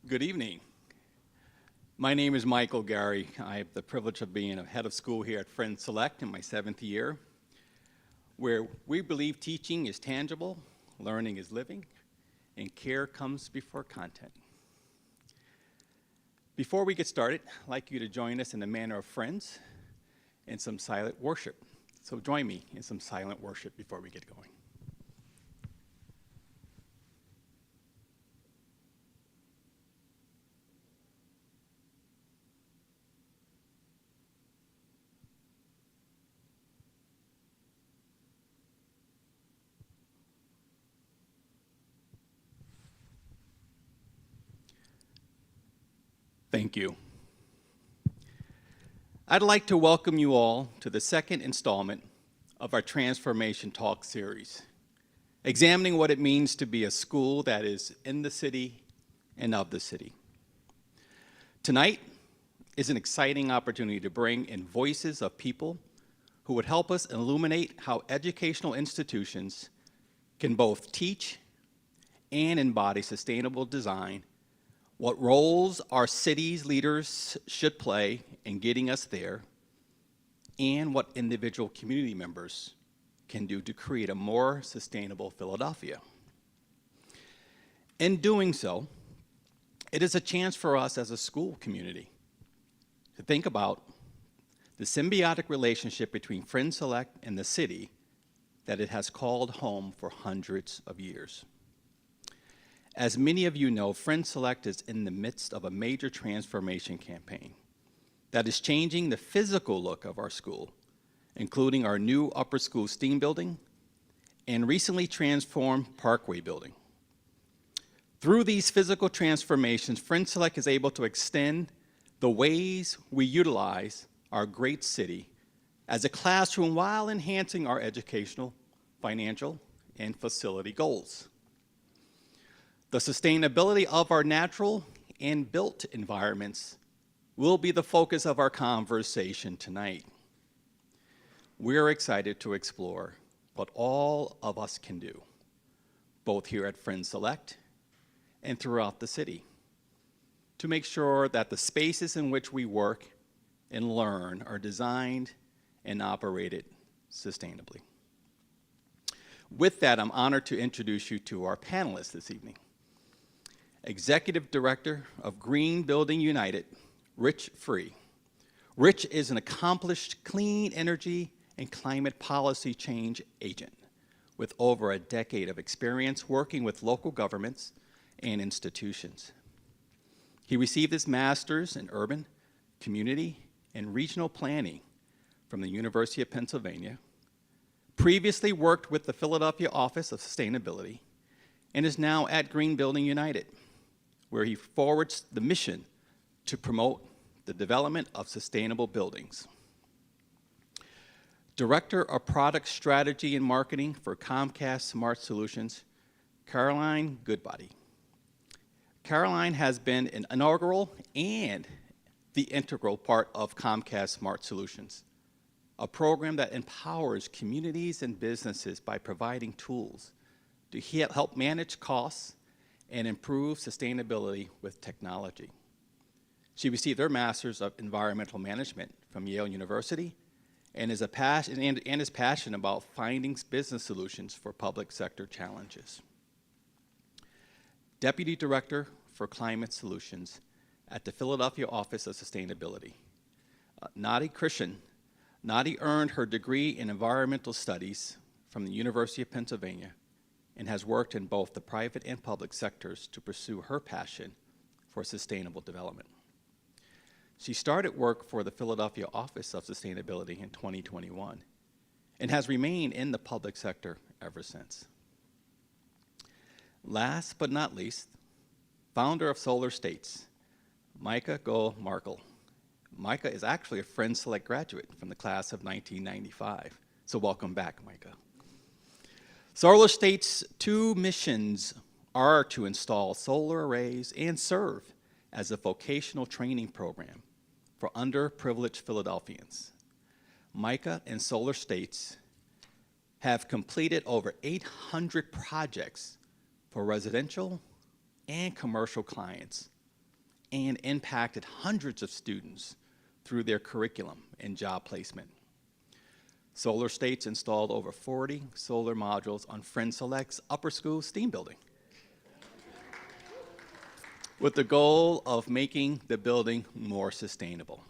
Good evening. My name is Michael Gary. I have the privilege of being a head of school here at Friend Select in my 7th year, where we believe teaching is tangible, learning is living, and care comes before content. Before we get started, I'd like you to join us in the manner of friends in some silent worship. So join me in some silent worship before we get going. Thank you. I'd like to welcome you all to the second installment of our Transformation Talk series, examining what it means to be a school that is in the city and of the city. Tonight is an exciting opportunity to bring in voices of people who would help us illuminate how educational institutions can both teach and embody sustainable design, what roles our city's leaders should play in getting us there, and what individual community members can do to create a more sustainable Philadelphia. In doing so, it is a chance for us as a school community to think about the symbiotic relationship between Friend Select and the city that it has called home for hundreds of years. As many of you know, Friend Select is in the midst of a major transformation campaign that is changing the physical look of our school, including our new upper school STEAM building and recently transformed Parkway building. Through these physical transformations, Friend Select is able to extend the ways we utilize our great city as a classroom while enhancing our educational, financial, and facility goals. The sustainability of our natural and built environments will be the focus of our conversation tonight. We're excited to explore what all of us can do, both here at Friend Select and throughout the city, to make sure that the spaces in which we work and learn are designed and operated sustainably. With that, I'm honored to introduce you to our panelists this evening. Executive Director of Green Building United, Rich Freeh. Rich is an accomplished clean energy and climate policy change agent with over a decade of experience working with local governments and institutions. He received his master's in urban, community, and regional planning from the University of Pennsylvania, previously worked with the Philadelphia Office of Sustainability, and is now at Green Building United, where he forwards the mission to promote the development of sustainable buildings. Director of Product Strategy and Marketing for Comcast Smart Solutions, Caroline Goodbody. Caroline has been an inaugural and the integral part of Comcast Smart Solutions, a program that empowers communities and businesses by providing tools to help manage costs and improve sustainability with technology. She received her Master's of Environmental Management from Yale University and is passionate about finding business solutions for public sector challenges. Deputy Director for Climate Solutions at the Philadelphia Office of Sustainability. Krishen. Nidhi earned her degree in environmental studies from the University of Pennsylvania and has worked in both the private and public sectors to pursue her passion for sustainable development. She started work for the Philadelphia Office of Sustainability in 2021 and has remained in the public sector ever since. Last but not least, founder of Solar States, Micah Gold-Markel. Micah is actually a Friend Select graduate from the class of 1995, so welcome back, Micah. Solar State's two missions are to install solar arrays and serve as a vocational training program for underprivileged Philadelphians. Micah and Solar States have completed over 800 projects for residential and commercial clients and impacted hundreds of students through their curriculum and job placement. Solar States installed over 40 solar modules on Friend Select's upper school STEAM building, with the goal of making the building more sustainable.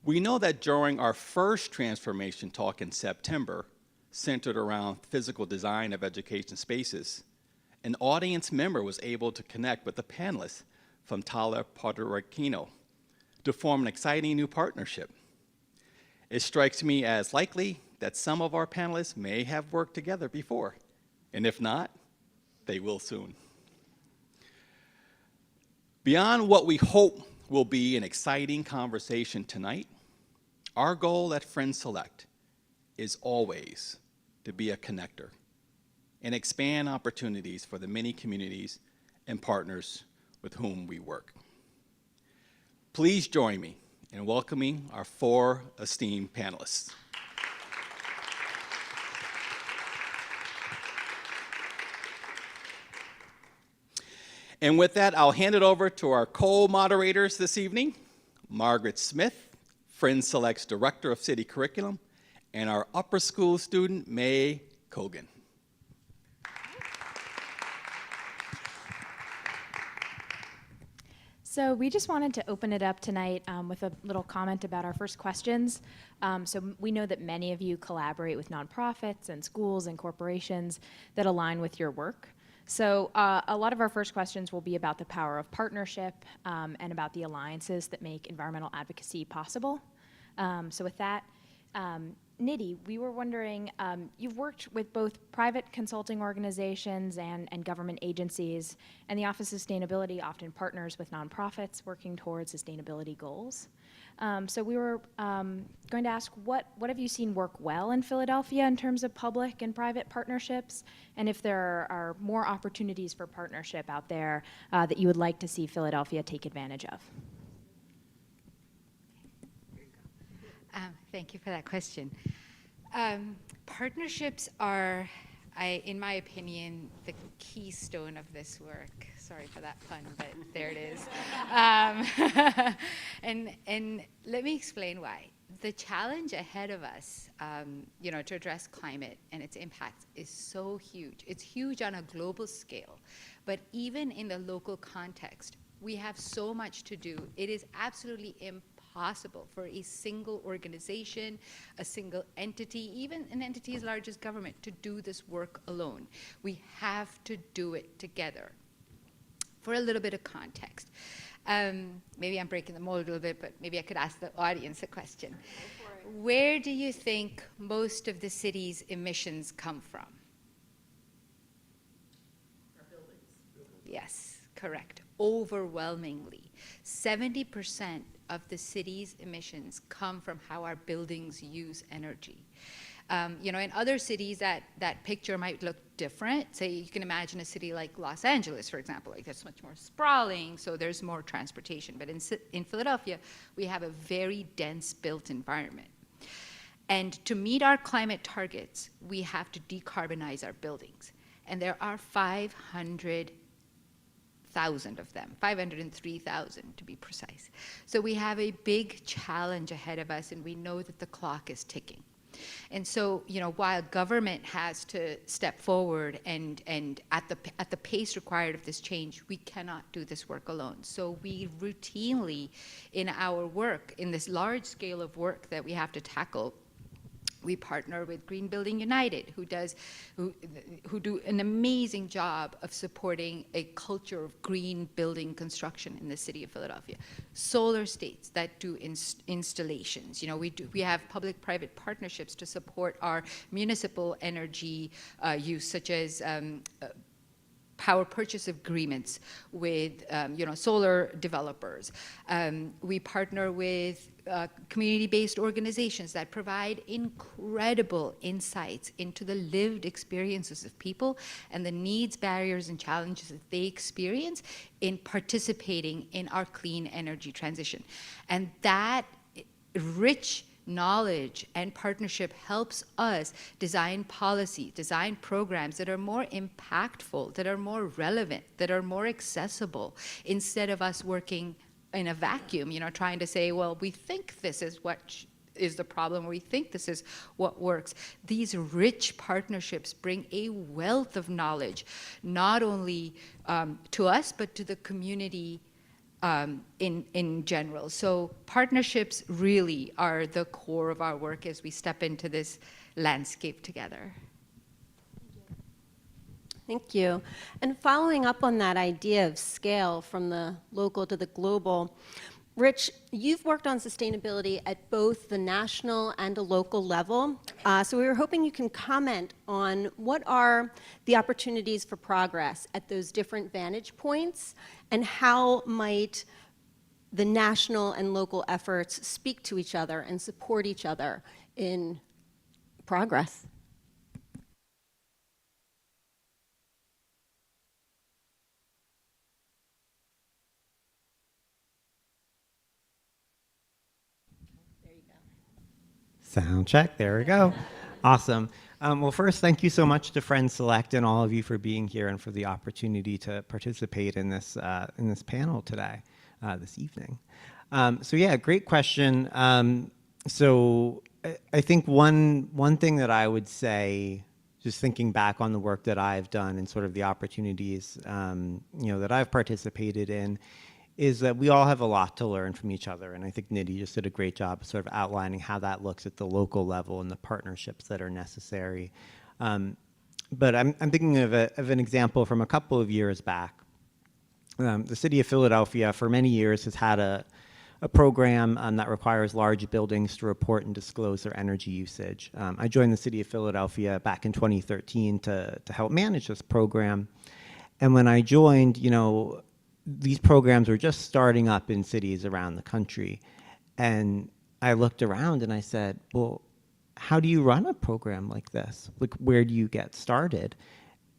We know that during our first transformation talk in September, centered around physical design of education spaces, an audience member was able to connect with the panelists from Tala, Puerto Rico, to form an exciting new partnership. It strikes me as likely that some of our panelists may have worked together before, and if not, they will soon. Beyond what we hope will be an exciting conversation tonight, our goal at Friend Select is always to be a connector and expand opportunities for the many communities and partners with whom we work. Please join me in welcoming our 4 esteemed panelists. And with that, I'll hand it over to our co-moderators this evening, Margaret Smith, Friend Select's Director of City Curriculum, and our upper school student, May Kogan. So we just wanted to open it up tonight with a little comment about our first questions. So we know that many of you collaborate with nonprofits and schools and corporations that align with your work. So a lot of our first questions will be about the power of partnership and about the alliances that make environmental advocacy possible. So with that, Nidhi, we were wondering, you've worked with both private consulting organizations and government agencies, and the Office of Sustainability often partners with nonprofits working towards sustainability goals. So we were going to ask, what have you seen work well in Philadelphia in terms of public and private partnerships, and if there are more opportunities for partnership out there that you would like to see Philadelphia take advantage of? Thank you for that question. Partnerships are, in my opinion, the keystone of this work. Sorry for that pun, but there it is. And let me explain why. The challenge ahead of us, to address climate and its impacts is so huge. It's huge on a global scale, but even in the local context, we have so much to do. It is absolutely impossible for a single organization, a single entity, even an entity as large as government, to do this work alone. We have to do it together. For a little bit of context, maybe I'm breaking the mold a little bit, but maybe I could ask the audience a question. Go for it. Where do you think most of the city's emissions come from? Our buildings. Yes, correct. Overwhelmingly, 70% of the city's emissions come from how our buildings use energy. In other cities, that picture might look different. Say, you can imagine a city like Los Angeles, for example, like that's much more sprawling, so there's more transportation. But in Philadelphia, we have a very dense built environment. And to meet our climate targets, we have to decarbonize our buildings. And there are 500,000 of them, 503,000 to be precise. So we have a big challenge ahead of us, and we know that the clock is ticking. And so, while government has to step forward and at the pace required of this change, we cannot do this work alone. So we routinely, in our work, in this large scale of work that we have to tackle, we partner with Green Building United, who do an amazing job of supporting a culture of green building construction in the city of Philadelphia. Solar States that do installations. We have public-private partnerships to support our municipal energy use, such as power purchase agreements with solar developers. We partner with community-based organizations that provide incredible insights into the lived experiences of people and the needs, barriers, and challenges that they experience in participating in our clean energy transition. And that rich knowledge and partnership helps us design policy, design programs that are more impactful, that are more relevant, that are more accessible, instead of us working in a vacuum, trying to say, well, we think this is what is the problem, or we think this is what works. These rich partnerships bring a wealth of knowledge, not only to us, but to the community in general. So partnerships really are the core of our work as we step into this landscape together. Thank you. And following up on that idea of scale from the local to the global, Rich, you've worked on sustainability at both the national and a local level. So we were hoping you can comment on what are the opportunities for progress at those different vantage points, and how might the national and local efforts speak to each other and support each other in progress. Sound check, there we go. Awesome. Well, first, thank you so much to Friends Select and all of you for being here and for the opportunity to participate in this panel today, this evening. So yeah, great question. So I think one thing that I would say, just thinking back on the work that I've done and sort of the opportunities that I've participated in, is that we all have a lot to learn from each other. And I think Nidhi just did a great job of sort of outlining how that looks at the local level and the partnerships that are necessary. But I'm thinking of an example from a couple of years back. The city of Philadelphia for many years has had a program that requires large buildings to report and disclose their energy usage. I joined the city of Philadelphia back in 2013 to help manage this program. And when I joined, these programs were just starting up in cities around the country. And I looked around and I said, well, how do you run a program like this? Like, where do you get started?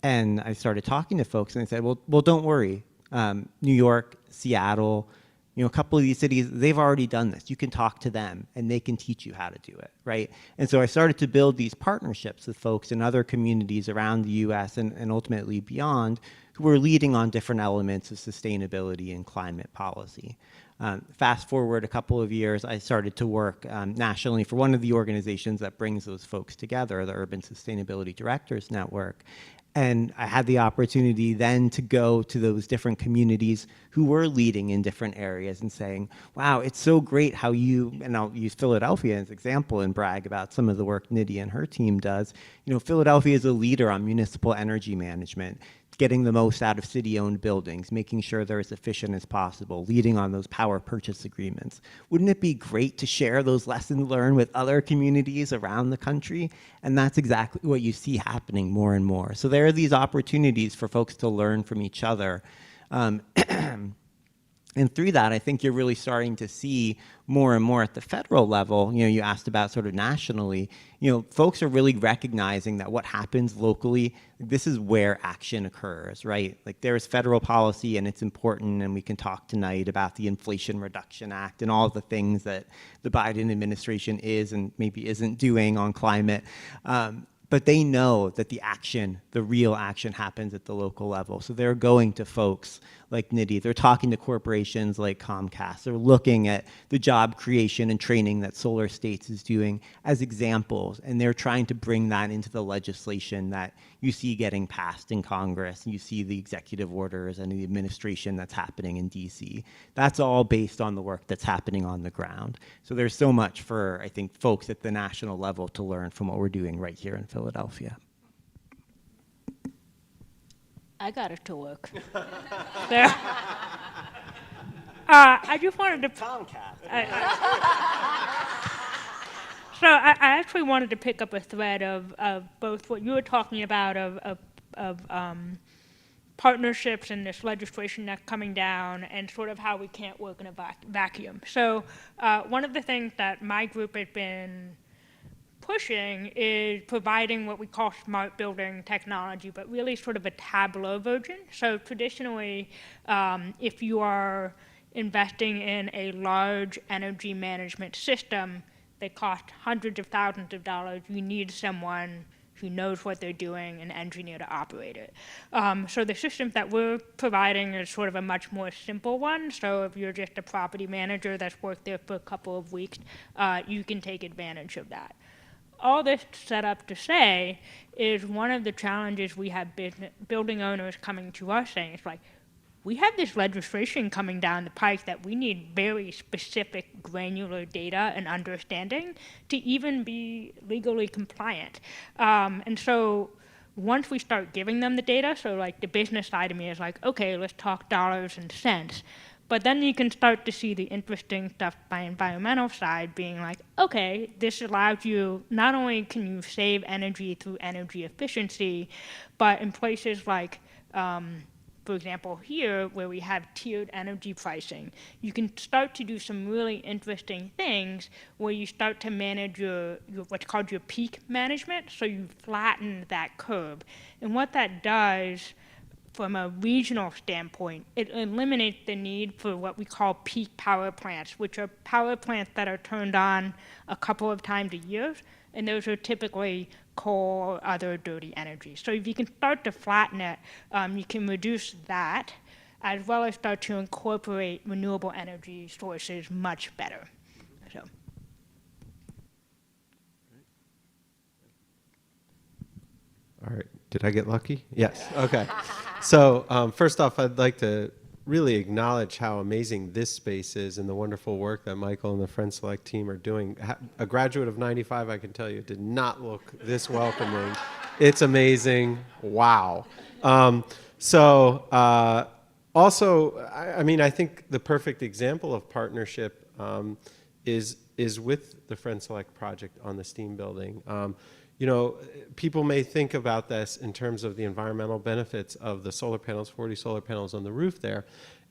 And I started talking to folks and they said, well, don't worry. New York, Seattle, a couple of these cities, they've already done this. You can talk to them and they can teach you how to do it, right? And so I started to build these partnerships with folks in other communities around the US and ultimately beyond, who were leading on different elements of sustainability and climate policy. Fast forward a couple of years, I started to work nationally for one of the organizations that brings those folks together, the Urban Sustainability Directors Network. And I had the opportunity then to go to those different communities who were leading in different areas and saying, wow, it's so great how you, and I'll use Philadelphia as an example and brag about some of the work Nidhi and her team does. Philadelphia is a leader on municipal energy management, getting the most out of city-owned buildings, making sure they're as efficient as possible, leading on those power purchase agreements. Wouldn't it be great to share those lessons learned with other communities around the country? And that's exactly what you see happening more and more. So there are these opportunities for folks to learn from each other. And through that, I think you're really starting to see more and more at the federal level. You asked about sort of nationally, folks are really recognizing that what happens locally, this is where action occurs, right? Like, there's federal policy and it's important, and we can talk tonight about the Inflation Reduction Act and all the things that the Biden administration is and maybe isn't doing on climate. But they know that the real action happens at the local level. So they're going to folks like Nidhi. They're talking to corporations like Comcast. They're looking at the job creation and training that Solar States is doing as examples. And they're trying to bring that into the legislation that you see getting passed in Congress. You see the executive orders and the administration that's happening in DC. That's all based on the work that's happening on the ground. So there's so much for, I think, folks at the national level to learn from what we're doing right here in Philadelphia. I got it to work. There. I just wanted to. Comcast. So I actually wanted to pick up a thread of both what you were talking about of partnerships and this legislation that's coming down, and sort of how we can't work in a vacuum. So one of the things that my group has been pushing is providing what we call smart building technology, but really sort of a Tableau version. So traditionally, if you are investing in a large energy management system, they cost hundreds of thousands of dollars. You need someone who knows what they're doing, an engineer to operate it. So the system that we're providing is sort of a much more simple one. So if you're just a property manager that's worked there for a couple of weeks, you can take advantage of that. All this set up to say is one of the challenges we have building owners coming to us saying, it's like, we have this legislation coming down the pike that we need very specific granular data and understanding to even be legally compliant. And so once we start giving them the data, so like the business side of me is like, okay, let's talk dollars and cents. But then you can start to see the interesting stuff by environmental side being like, okay, this allows you, not only can you save energy through energy efficiency, but in places like, for example, here, where we have tiered energy pricing, you can start to do some really interesting things where you start to manage your what's called your peak management, so you flatten that curve. And what that does from a regional standpoint, it eliminates the need for what we call peak power plants, which are power plants that are turned on a couple of times a year, and those are typically coal or other dirty energy. So if you can start to flatten it, you can reduce that, as well as start to incorporate renewable energy sources much better. So. All right, did I get lucky? Yes, okay. So first off, I'd like to really acknowledge how amazing this space is and the wonderful work that Michael and the Friends Select team are doing. A graduate of 95, I can tell you, did not look this welcoming. It's amazing. Wow. Also, I mean, I think the perfect example of partnership is with the Friends Select project on the STEAM building. You know, people may think about this in terms of the environmental benefits of the solar panels, 40 solar panels on the roof there,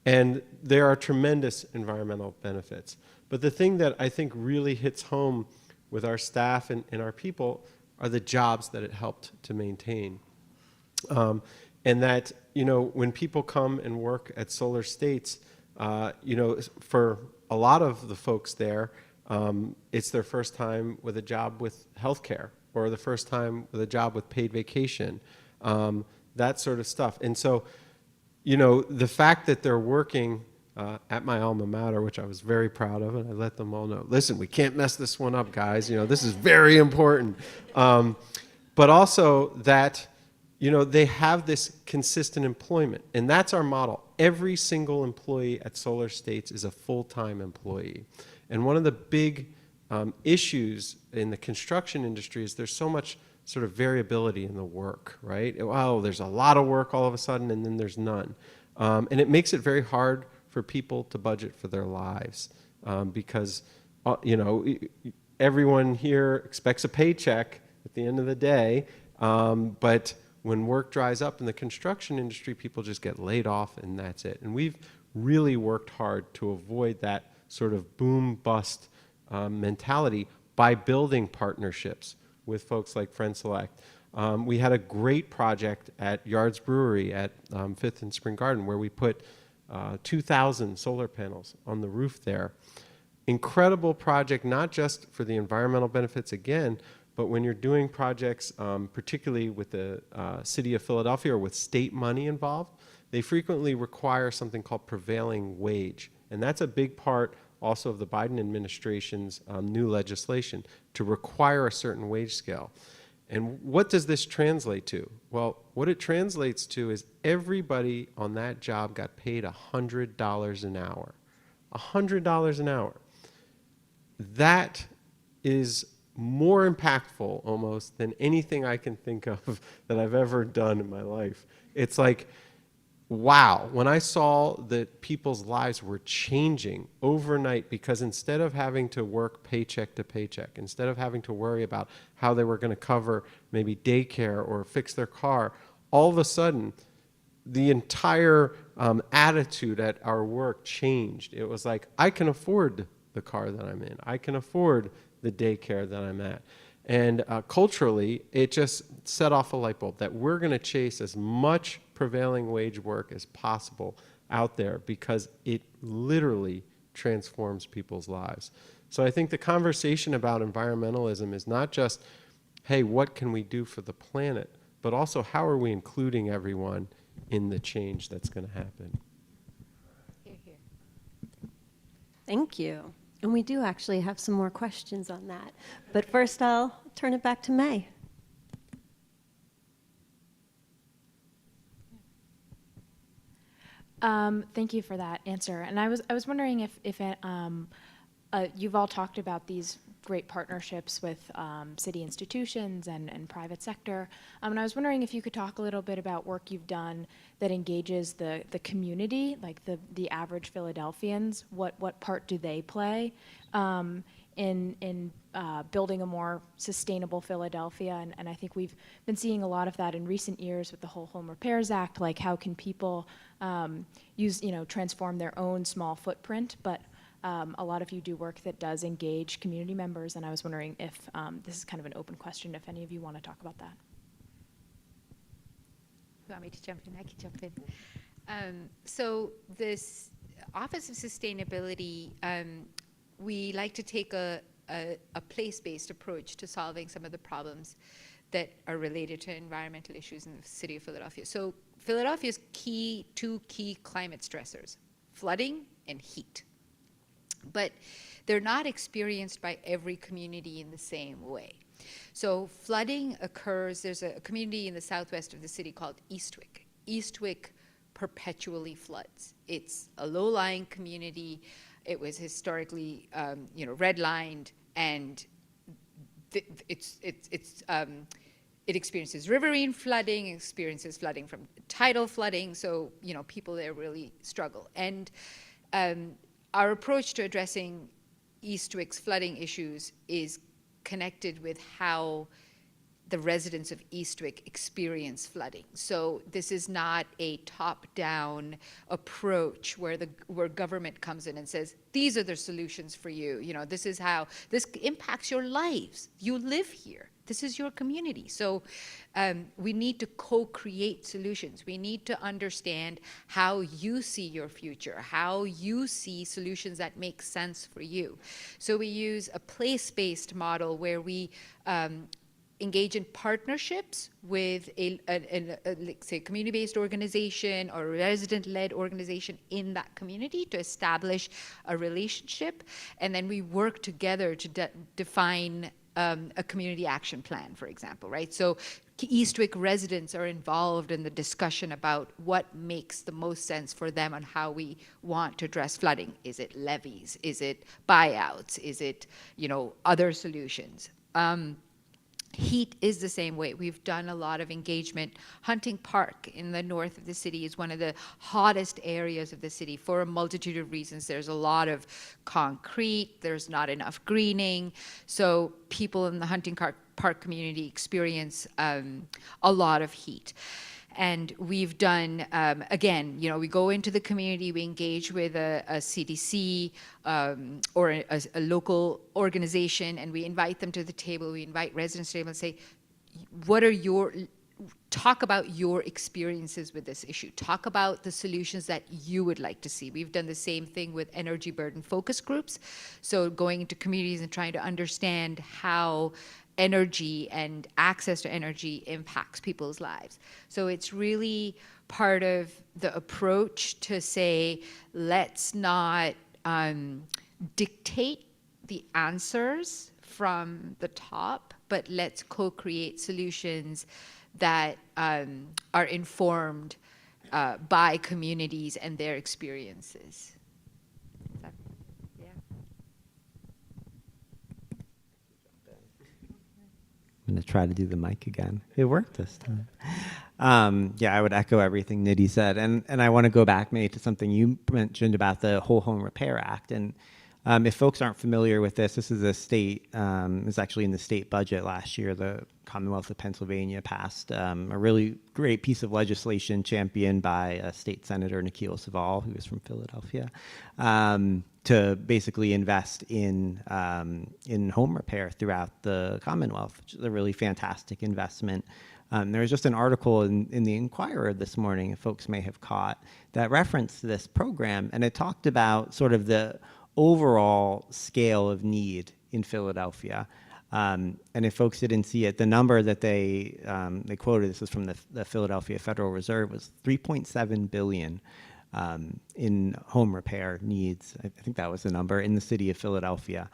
and there are tremendous environmental benefits. But the thing that I think really hits home with our staff and our people are the jobs that it helped to maintain. And that, you know, when people come and work at Solar States, you know, for a lot of the folks there, it's their first time with a job with healthcare, or the first time with a job with paid vacation, that sort of stuff. And so, you know, the fact that they're working at my alma mater, which I was very proud of, and I let them all know, listen, we can't mess this one up, guys. You know, this is very important. But also that, you know, they have this consistent employment, and that's our model. Every single employee at Solar States is a full-time employee. And one of the big issues in the construction industry is there's so much sort of variability in the work, right? Oh, there's a lot of work all of a sudden, and then there's none. And it makes it very hard for people to budget for their lives because, you know, everyone here expects a paycheck at the end of the day, but when work dries up in the construction industry, people just get laid off, and that's it. And we've really worked hard to avoid that sort of boom-bust mentality by building partnerships with folks like Friends Select. We had a great project at Yards Brewery at 5th and Spring Garden where we put 2,000 solar panels on the roof there. Incredible project, not just for the environmental benefits again, but when you're doing projects, particularly with the city of Philadelphia or with state money involved, they frequently require something called prevailing wage. And that's a big part also of the Biden administration's new legislation to require a certain wage scale. And what does this translate to? Well, what it translates to is everybody on that job got paid $100 an hour. $100 an hour. That is more impactful almost than anything I can think of that I've ever done in my life. It's like, wow, when I saw that people's lives were changing overnight because instead of having to work paycheck to paycheck, instead of having to worry about how they were going to cover maybe daycare or fix their car, all of a sudden the entire attitude at our work changed. It was like, I can afford the car that I'm in. I can afford the daycare that I'm at. And culturally, it just set off a light bulb that we're going to chase as much prevailing wage work as possible out there because it literally transforms people's lives. So I think the conversation about environmentalism is not just, hey, what can we do for the planet, but also how are we including everyone in the change that's going to happen. Here, here. Thank you. And we do actually have some more questions on that. But first, I'll turn it back to May. Thank you for that answer. And I was wondering if you've all talked about these great partnerships with city institutions and private sector. And I was wondering if you could talk a little bit about work you've done that engages the community, like the average Philadelphians. What part do they play in building a more sustainable Philadelphia? And I think we've been seeing a lot of that in recent years with the whole Home Repairs Act, like how can people transform their own small footprint, but a lot of you do work that does engage community members, and I was wondering if this is kind of an open question, if any of you want to talk about that. You want me to jump in? I can jump in. So this Office of Sustainability, we like to take a place-based approach to solving some of the problems that are related to environmental issues in the city of Philadelphia. So Philadelphia's two key climate stressors, flooding and heat. But they're not experienced by every community in the same way. So flooding occurs, there's a community in the southwest of the city called Eastwick. Eastwick perpetually floods. It's a low-lying community. It was historically, redlined, and it experiences riverine flooding, experiences flooding from tidal flooding, so, people there really struggle. And our approach to addressing Eastwick's flooding issues is connected with how the residents of Eastwick experience flooding. So this is not a top-down approach where government comes in and says, these are the solutions for you. This is how this impacts your lives. You live here. This is your community. So we need to co-create solutions. We need to understand how you see your future, how you see solutions that make sense for you. So we use a place-based model where we engage in partnerships with let's say, community-based organization or resident-led organization in that community to establish a relationship. And then we work together to define a community action plan, for example, right? So Eastwick residents are involved in the discussion about what makes the most sense for them on how we want to address flooding. Is it levies? Is it buyouts? Is it, other solutions? Heat is the same way. We've done a lot of engagement. Hunting Park in the north of the city is one of the hottest areas of the city for a multitude of reasons. There's a lot of concrete, there's not enough greening, so people in the Hunting Park community experience a lot of heat. And we've done, again, we go into the community, we engage with a CDC or a local organization, and we invite them to the table. We invite residents to the table and say, talk about your experiences with this issue. Talk about the solutions that you would like to see. We've done the same thing with energy burden focus groups. So going into communities and trying to understand how energy and access to energy impacts people's lives. So it's really part of the approach to say, let's not dictate the answers from the top, but let's co-create solutions that are informed by communities and their experiences. I'm going to try to do the mic again. It worked this time. I would echo everything Nidhi said. And I want to go back maybe to something you mentioned about the Whole Home Repair Act. And if folks aren't familiar with this is a state, it's actually in the state budget last year. The Commonwealth of Pennsylvania passed a really great piece of legislation championed by State Senator Nikhil Saval, who is from Philadelphia, to basically invest in home repair throughout the Commonwealth, which is a really fantastic investment. There was just an article in the Inquirer this morning, folks may have caught, that referenced this program, and it talked about sort of the overall scale of need in Philadelphia. And if folks didn't see it, the number that they quoted, this was from the Philadelphia Federal Reserve, was $3.7 billion in home repair needs. I think that was the number in the city of Philadelphia.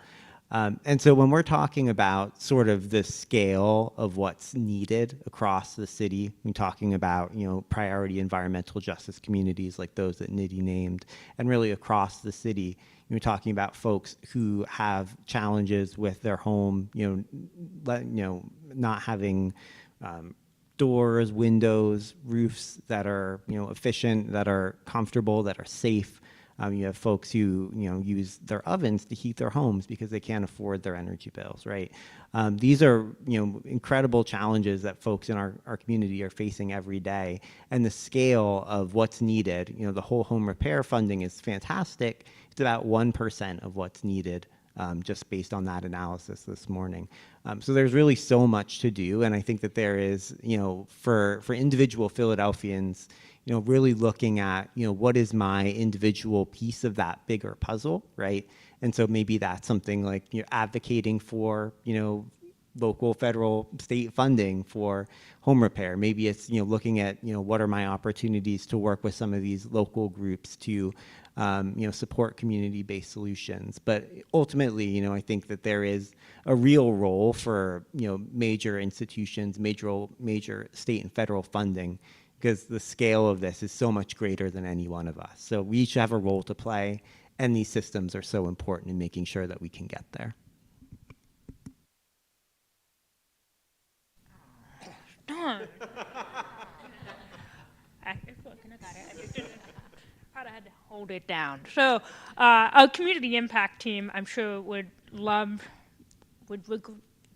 And so when we're talking about sort of the scale of what's needed across the city, we're talking about, priority environmental justice communities like those that Nidhi named, and really across the city, you're talking about folks who have challenges with their home, not having doors, windows, roofs that are, efficient, that are comfortable, that are safe. You have folks who, use their ovens to heat their homes because they can't afford their energy bills, right? These are, incredible challenges that folks in our community are facing every day. And the scale of what's needed, the whole home repair funding is fantastic. It's about 1% of what's needed, just based on that analysis this morning. So there's really so much to do. And I think that there is, for individual Philadelphians, really looking at, what is my individual piece of that bigger puzzle, right? And so maybe that's something like advocating for, local, federal, state funding for home repair. Maybe it's, looking at, what are my opportunities to work with some of these local groups to, support community-based solutions. But ultimately, I think that there is a real role for, major institutions, major state and federal funding, because the scale of this is so much greater than any one of us. So we each have a role to play, and these systems are so important in making sure that we can get there. Darn. I got it. I had to hold it down. So our community impact team, I'm sure, would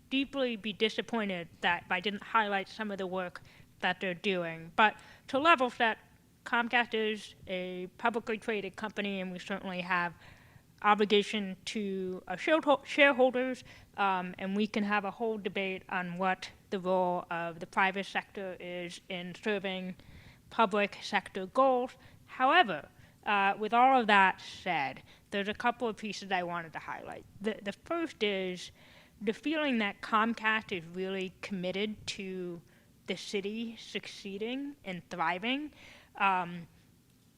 deeply be disappointed that I didn't highlight some of the work that they're doing. But to level set, Comcast is a publicly traded company, and we certainly have obligation to our shareholders, and we can have a whole debate on what the role of the private sector is in serving public sector goals. However, with all of that said, there's a couple of pieces I wanted to highlight. The first is the feeling that Comcast is really committed to the city succeeding and thriving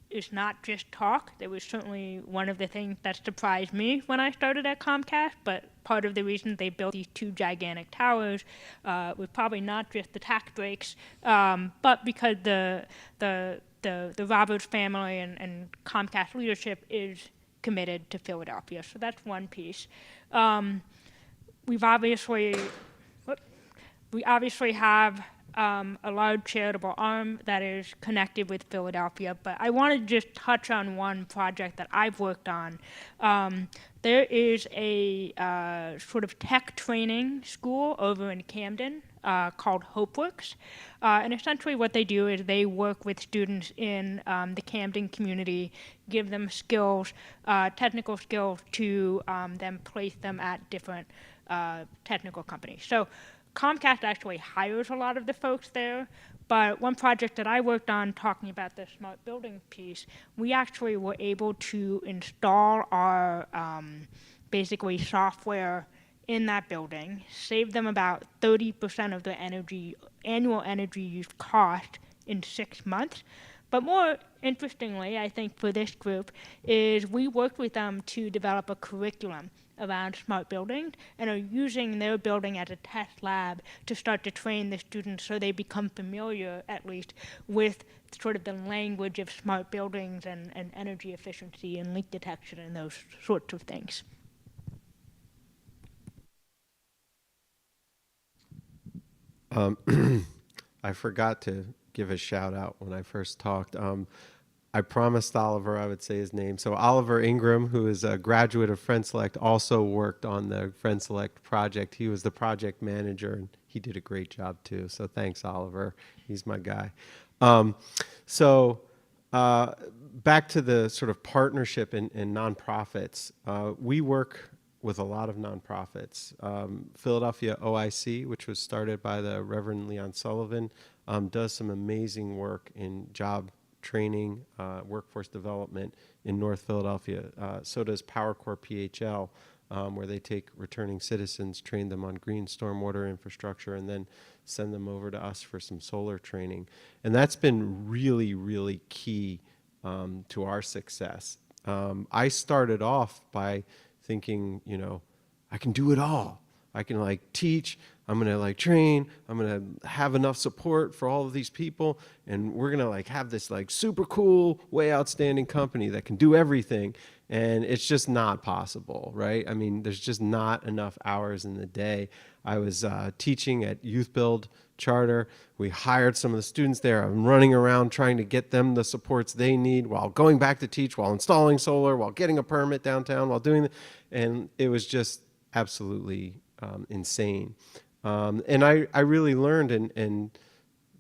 is not just talk. That was certainly one of the things that surprised me when I started at Comcast, but part of the reason they built these two gigantic towers was probably not just the tax breaks, but because the Roberts family and Comcast leadership is committed to Philadelphia. So that's one piece. We obviously have a large charitable arm that is connected with Philadelphia, but I want to just touch on one project that I've worked on. There is a sort of tech training school over in Camden called HopeWorks, and essentially what they do is they work with students in the Camden community, give them skills, technical skills to then place them at different technical companies. So Comcast actually hires a lot of the folks there, but one project that I worked on talking about the smart building piece, we actually were able to install our basically software in that building, save them about 30% of their annual energy use cost in 6 months. But more interestingly, I think for this group, is we worked with them to develop a curriculum around smart buildings and are using their building as a test lab to start to train the students so they become familiar, at least, with sort of the language of smart buildings and energy efficiency and leak detection and those sorts of things. I forgot to give a shout out when I first talked. I promised Oliver I would say his name. So Oliver Ingram, who is a graduate of Friend Select, also worked on the Friend Select project. He was the project manager, and he did a great job too. So thanks, Oliver. He's my guy. Back to the sort of partnership in nonprofits. We work with a lot of nonprofits. Philadelphia OIC, which was started by the Reverend Leon Sullivan, does some amazing work in job training, workforce development in North Philadelphia. So does PowerCore PHL, where they take returning citizens, train them on green stormwater infrastructure, and then send them over to us for some solar training. And that's been really, really key to our success. I started off by thinking, you know, I can do it all. I can like teach, I'm gonna like train, I'm gonna have enough support for all of these people, and we're gonna like have this like super cool, way outstanding company that can do everything. And it's just not possible, right? I mean, there's just not enough hours in the day. I was teaching at Youth Build Charter. We hired some of the students there. I'm running around trying to get them the supports they need while going back to teach, while installing solar, while getting a permit downtown, while doing and it was just absolutely insane. And I really learned and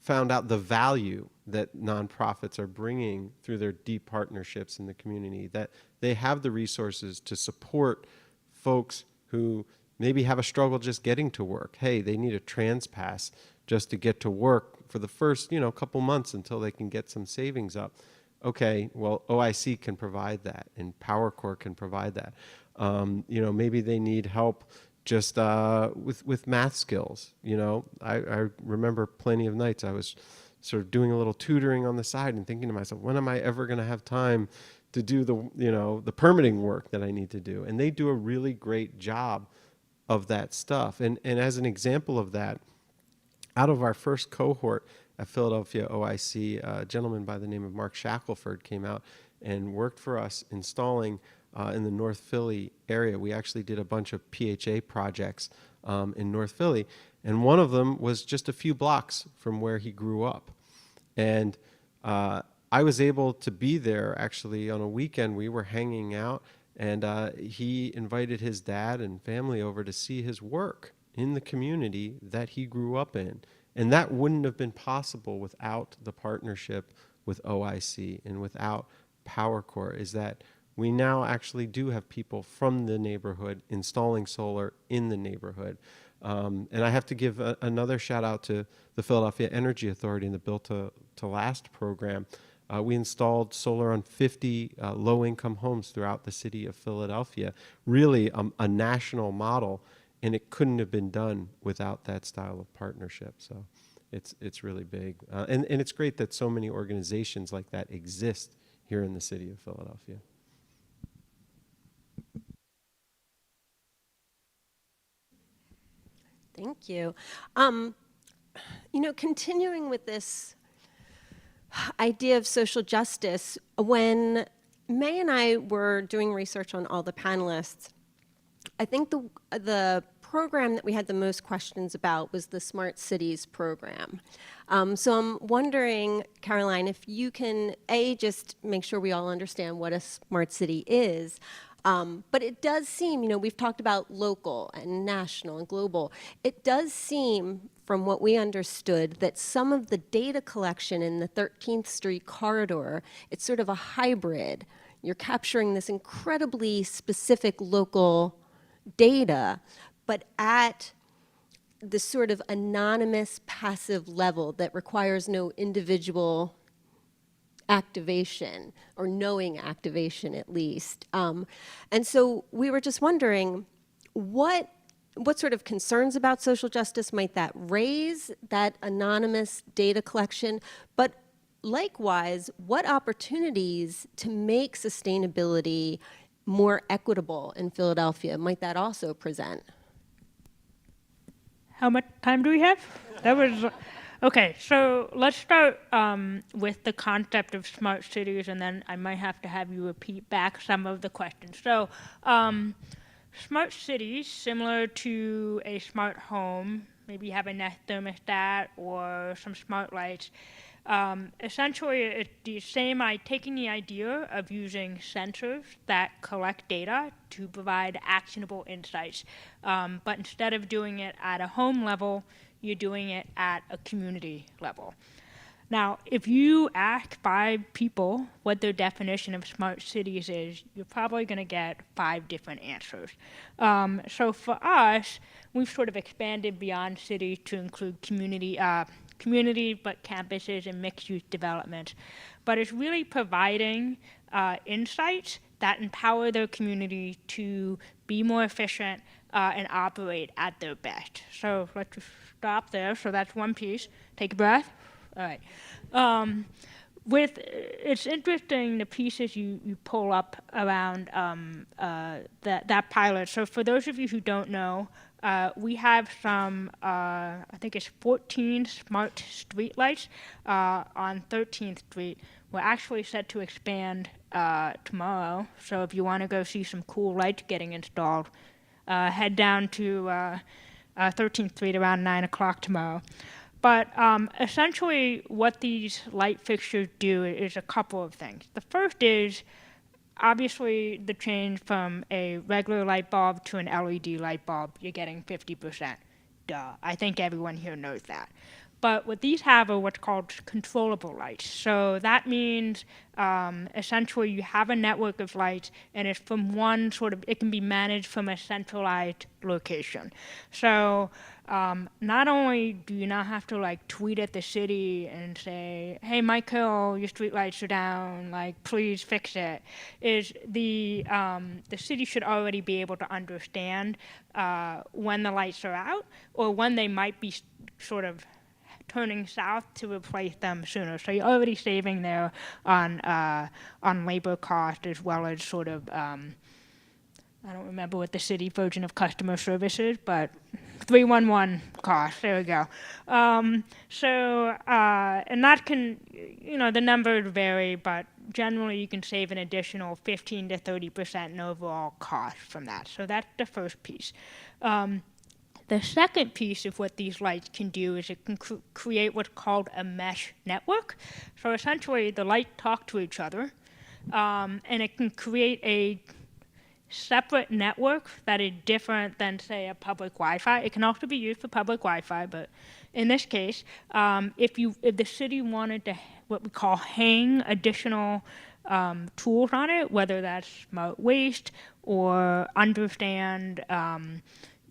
found out the value that nonprofits are bringing through their deep partnerships in the community, that they have the resources to support folks who maybe have a struggle just getting to work. Hey, they need a trans pass just to get to work for the first, you know, couple months until they can get some savings up. Okay, well, OIC can provide that, and PowerCore can provide that. You know, maybe they need help just with math skills. You know, I remember plenty of nights I was sort of doing a little tutoring on the side and thinking to myself, when am I ever going to have time to do the, you know, the permitting work that I need to do? And they do a really great job of that stuff. And as an example of that, out of our first cohort at Philadelphia OIC, a gentleman by the name of Mark Shackelford came out and worked for us installing in the North Philly area. We actually did a bunch of PHA projects in North Philly, and one of them was just a few blocks from where he grew up. And I was able to be there actually on a weekend. We were hanging out, and he invited his dad and family over to see his work in the community that he grew up in. And that wouldn't have been possible without the partnership with OIC and without PowerCore, is that we now actually do have people from the neighborhood installing solar in the neighborhood. And I have to give another shout out to the Philadelphia Energy Authority and the Built to Last program. We installed solar on 50 low-income homes throughout the city of Philadelphia, really a national model, and it couldn't have been done without that style of partnership. So it's really big. And it's great that so many organizations like that exist here in the city of Philadelphia. Thank you. You know, continuing with this idea of social justice, when May and I were doing research on all the panelists, I think the program that we had the most questions about was the Smart Cities program. So I'm wondering, Caroline, if you can, just make sure we all understand what a smart city is. But it does seem, you know, we've talked about local and national and global. It does seem, from what we understood, that some of the data collection in the 13th Street corridor, it's sort of a hybrid. You're capturing this incredibly specific local data, but at the sort of anonymous, passive level that requires no individual activation, or knowing activation at least. And so we were just wondering, what sort of concerns about social justice might that raise, that anonymous data collection, but likewise, what opportunities to make sustainability more equitable in Philadelphia might that also present? How much time do we have? That was, okay, so let's start with the concept of smart cities, and then I might have to have you repeat back some of the questions. So smart cities, similar to a smart home, maybe you have a Nest thermostat or some smart lights. Essentially, it's the same, taking the idea of using sensors that collect data to provide actionable insights. But instead of doing it at a home level, you're doing it at a community level. Now, if you ask 5 people what their definition of smart cities is, you're probably going to get 5 different answers. So for us, we've sort of expanded beyond cities to include community, but campuses and mixed-use development. But it's really providing insights that empower their community to be more efficient and operate at their best. So let's just stop there. So that's one piece. Take a breath. All right. It's interesting the pieces you pull up around that pilot. So for those of you who don't know, we have some, I think it's 14 smart streetlights on 13th Street. We're actually set to expand tomorrow. So if you want to go see some cool lights getting installed, head down to 13th Street around 9 o'clock tomorrow. But essentially what these light fixtures do is a couple of things. The first is obviously the change from a regular light bulb to an LED light bulb, you're getting 50%. Duh. I think everyone here knows that. But what these have are what's called controllable lights. So that means essentially you have a network of lights and it's from one sort of, it can be managed from a centralized location. So not only do you not have to like tweet at the city and say, hey, Micah, your street lights are down, like please fix it, is the city should already be able to understand when the lights are out or when they might be sort of turning south to replace them sooner. So you're already saving there on labor cost as well as sort of, I don't remember what the city version of customer service is, but 311 cost, there we go. And that can, the numbers vary, but generally you can save an additional 15 to 30% in overall cost from that. So that's the first piece. The second piece of what these lights can do is it can create what's called a mesh network. So essentially the lights talk to each other, and it can create a separate network that is different than, say, a public Wi-Fi. It can also be used for public Wi-Fi, but in this case, if the city wanted to what we call hang additional tools on it, whether that's smart waste or understand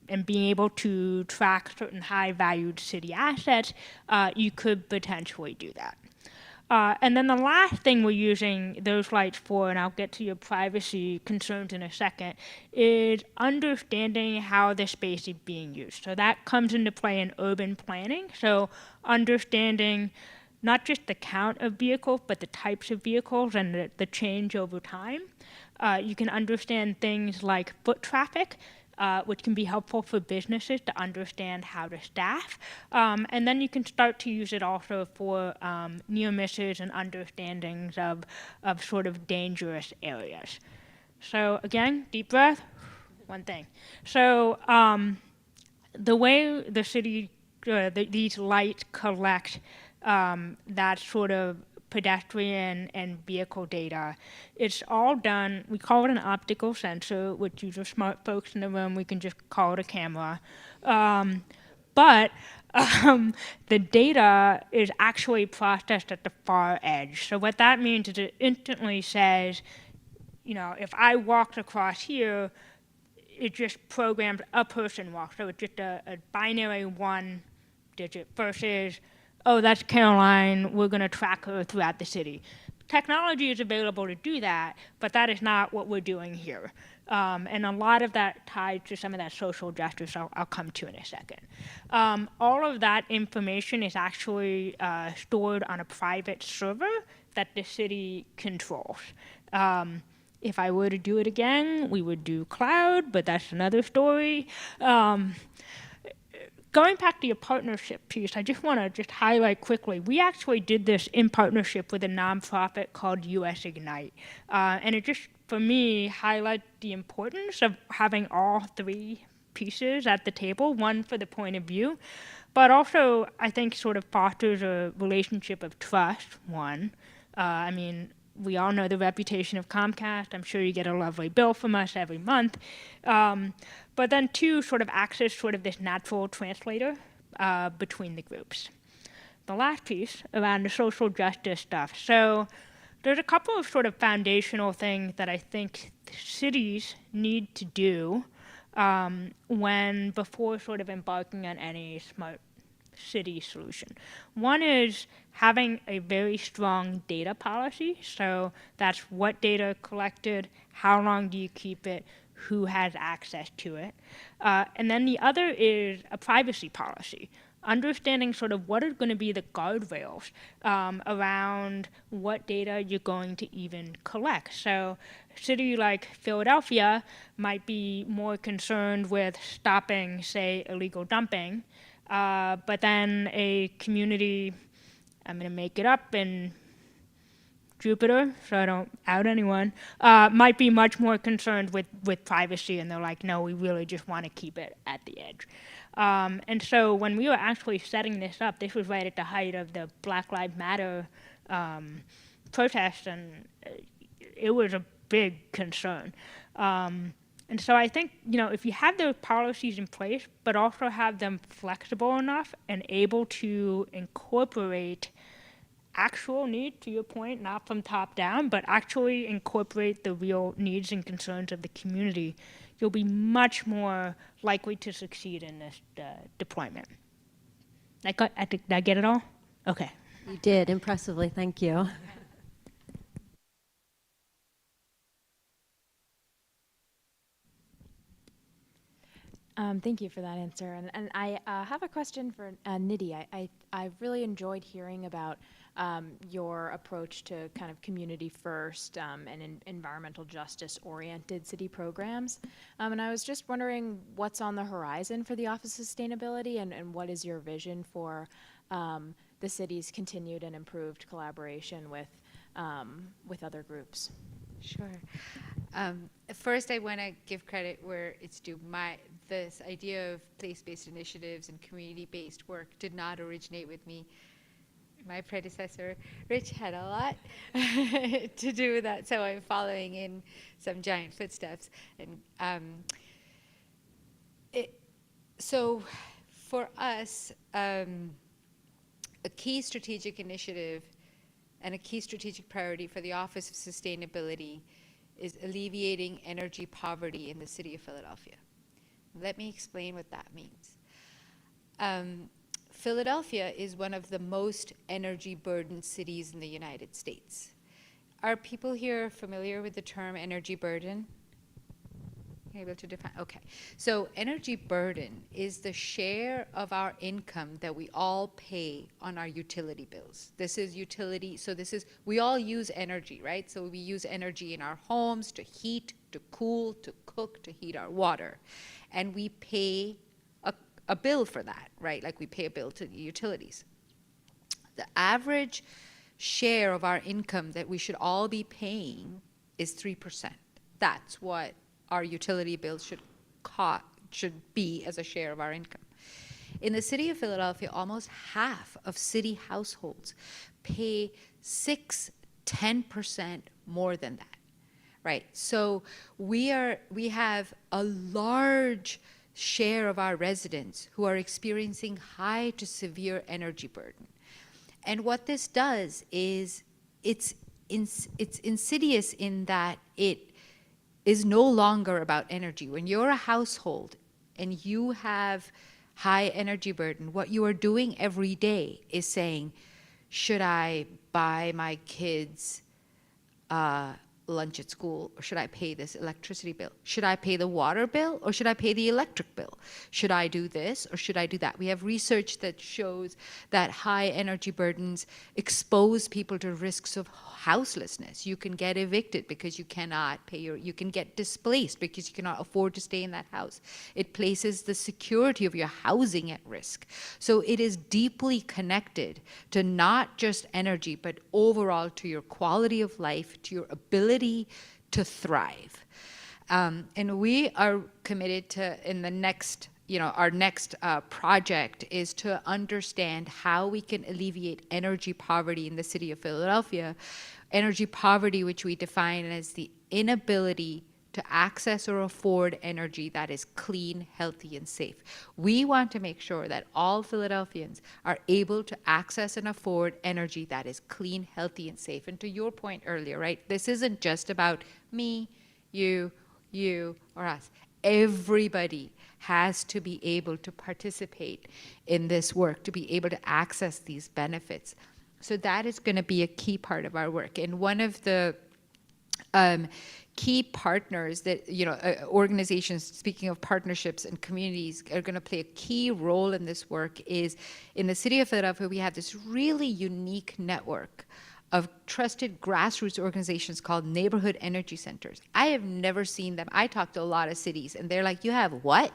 and being able to track certain high-valued city assets, you could potentially do that. And then the last thing we're using those lights for, and I'll get to your privacy concerns in a second, is understanding how the space is being used. So that comes into play in urban planning. So understanding not just the count of vehicles, but the types of vehicles and the change over time. You can understand things like foot traffic, which can be helpful for businesses to understand how to staff. And then you can start to use it also for near misses and understandings of sort of dangerous areas. So again, deep breath, one thing. So the way the city, these lights collect that sort of pedestrian and vehicle data. It's all done, we call it an optical sensor, which you are smart folks in the room, we can just call it a camera. But the data is actually processed at the far edge. So what that means is it instantly says, if I walked across here, it just programs a person walk. So it's just a binary one digit versus, oh, that's Caroline, we're going to track her throughout the city. Technology is available to do that, but that is not what we're doing here. And a lot of that ties to some of that social justice I'll come to in a second. All of that information is actually stored on a private server that the city controls. If I were to do it again, we would do cloud, but that's another story. Going back to your partnership piece, I just want to highlight quickly, we actually did this in partnership with a nonprofit called US Ignite. And it just, for me, highlights the importance of having all three pieces at the table, one for the point of view, but also, I think, sort of fosters a relationship of trust, one. We all know the reputation of Comcast. I'm sure you get a lovely bill from us every month. But then two, sort of acts as sort of this natural translator between the groups. The last piece around the social justice stuff. So there's a couple of sort of foundational things that I think cities need to do before sort of embarking on any smart city solution. One is having a very strong data policy. So that's what data collected, how long do you keep it, who has access to it. And then the other is a privacy policy. Understanding sort of what are going to be the guardrails around what data you're going to even collect. So a city like Philadelphia might be more concerned with stopping, say, illegal dumping, but then a community, I'm going to make it up, in Jupiter, so I don't out anyone, might be much more concerned with privacy, and they're like, no, we really just want to keep it at the edge. And so when we were actually setting this up, this was right at the height of the Black Lives Matter protest, and it was a big concern. And so I think, if you have those policies in place, but also have them flexible enough and able to incorporate actual need, to your point, not from top down, but actually incorporate the real needs and concerns of the community, you'll be much more likely to succeed in this deployment. Did I get it all? Okay. You did, impressively, thank you. Thank you for that answer. And I have a question for Nidhi. I really enjoyed hearing about your approach to kind of community first and environmental justice oriented city programs. And I was just wondering what's on the horizon for the Office of Sustainability, and what is your vision for the city's continued and improved collaboration with other groups? Sure. First, I want to give credit where it's due. This idea of place-based initiatives and community-based work did not originate with me. My predecessor, Rich, had a lot to do with that, so I'm following in some giant footsteps. And so for us, a key strategic initiative and a key strategic priority for the Office of Sustainability is alleviating energy poverty in the city of Philadelphia. Let me explain what that means. Philadelphia is one of the most energy burdened cities in the United States. Are people here familiar with the term energy burden? Able to define? Okay. So energy burden is the share of our income that we all pay on our utility bills. This is utility, so we all use energy, right? So we use energy in our homes to heat, to cool, to cook, to heat our water. And we pay a bill for that, right? Like we pay a bill to the utilities. The average share of our income that we should all be paying is 3%. That's what our utility bills should be as a share of our income. In the city of Philadelphia, almost half of city households pay 10% more than that, right? So we have a large share of our residents who are experiencing high to severe energy burden. And what this does is it's insidious in that it is no longer about energy. When you're a household and you have high energy burden, what you are doing every day is saying, should I buy my kids lunch at school, or should I pay this electricity bill? Should I pay the water bill, or should I pay the electric bill? Should I do this, or should I do that? We have research that shows that high energy burdens expose people to risks of houselessness. You can get evicted because you cannot pay you can get displaced because you cannot afford to stay in that house. It places the security of your housing at risk. So it is deeply connected to not just energy, but overall to your quality of life, to your ability to thrive. And we are committed to, in the next, our next project is to understand how we can alleviate energy poverty in the city of Philadelphia. Energy poverty, which we define as the inability to access or afford energy that is clean, healthy, and safe. We want to make sure that all Philadelphians are able to access and afford energy that is clean, healthy, and safe. And to your point earlier, right, this isn't just about me, you, or us. everybody has to be able to participate in this work, to be able to access these benefits. So that is going to be a key part of our work. And one of the key partners that, organizations, speaking of partnerships and communities, are going to play a key role in this work is in the city of Philadelphia, we have this really unique network of trusted grassroots organizations called neighborhood energy centers. I have never seen them. I talk to a lot of cities and they're like, you have what?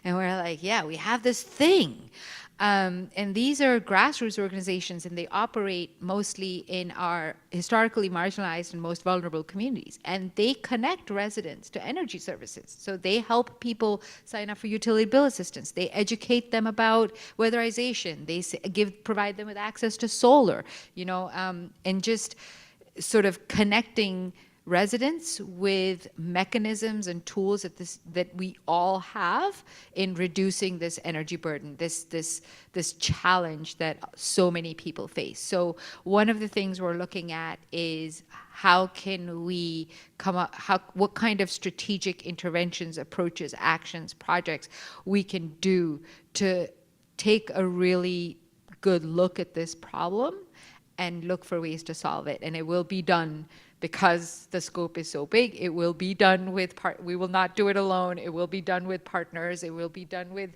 And we're like, yeah, we have this thing. And these are grassroots organizations, and they operate mostly in our historically marginalized and most vulnerable communities. And they connect residents to energy services. So they help people sign up for utility bill assistance. They educate them about weatherization. They provide them with access to solar, and just sort of connecting residents with mechanisms and tools that we all have in reducing this energy burden, this challenge that so many people face. So one of the things we're looking at is how can we what kind of strategic interventions, approaches, actions, projects we can do to take a really good look at this problem and look for ways to solve it. And it will be done because the scope is so big. It will be done with we will not do it alone. It will be done with partners. It will be done with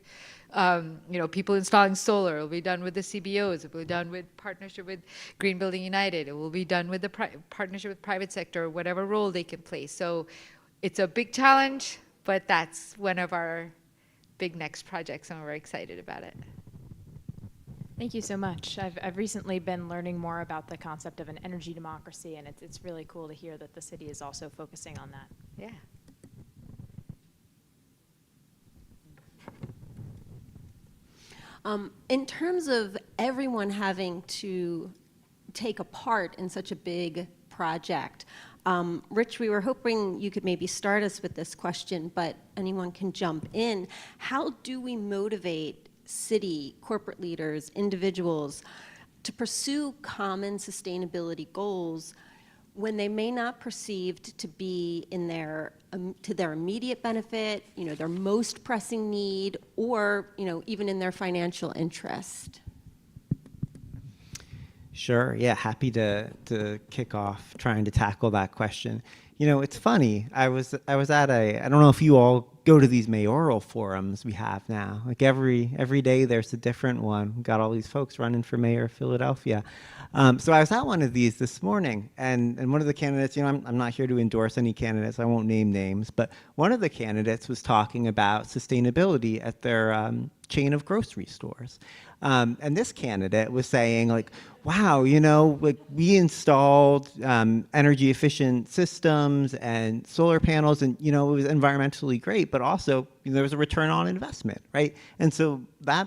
people installing solar. It will be done with the CBOs. It will be done with partnership with Green Building United. It will be done with the partnership with private sector, whatever role they can play. So it's a big challenge, but that's one of our big next projects, and we're excited about it. Thank you so much. I've recently been learning more about the concept of an energy democracy, and it's really cool to hear that the city is also focusing on that. Yeah. In terms of everyone having to take a part in such a big project, Rich, we were hoping you could maybe start us with this question, but anyone can jump in. How do we motivate city, corporate leaders, individuals to pursue common sustainability goals when they may not perceived to be in to their immediate benefit, their most pressing need, or even in their financial interest? Sure. Yeah. Happy to kick off trying to tackle that question. It's funny. I was at I don't know if you all go to these mayoral forums we have now. Like every day there's a different one. We've got all these folks running for mayor of Philadelphia. So I was at one of these this morning, and one of the candidates, I'm not here to endorse any candidates. I won't name names, but one of the candidates was talking about sustainability at their chain of grocery stores. And this candidate was saying, like, wow, we installed energy efficient systems and solar panels, and it was environmentally great, but also there was a return on investment, right? And so that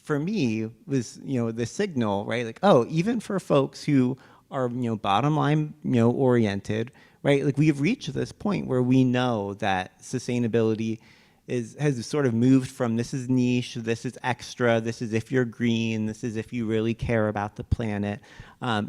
for me was the signal, right? Like, oh, even for folks who are bottom line oriented, right? Like, we've reached this point where we know that sustainability has sort of moved from this is niche, this is extra, this is if you're green, this is if you really care about the planet,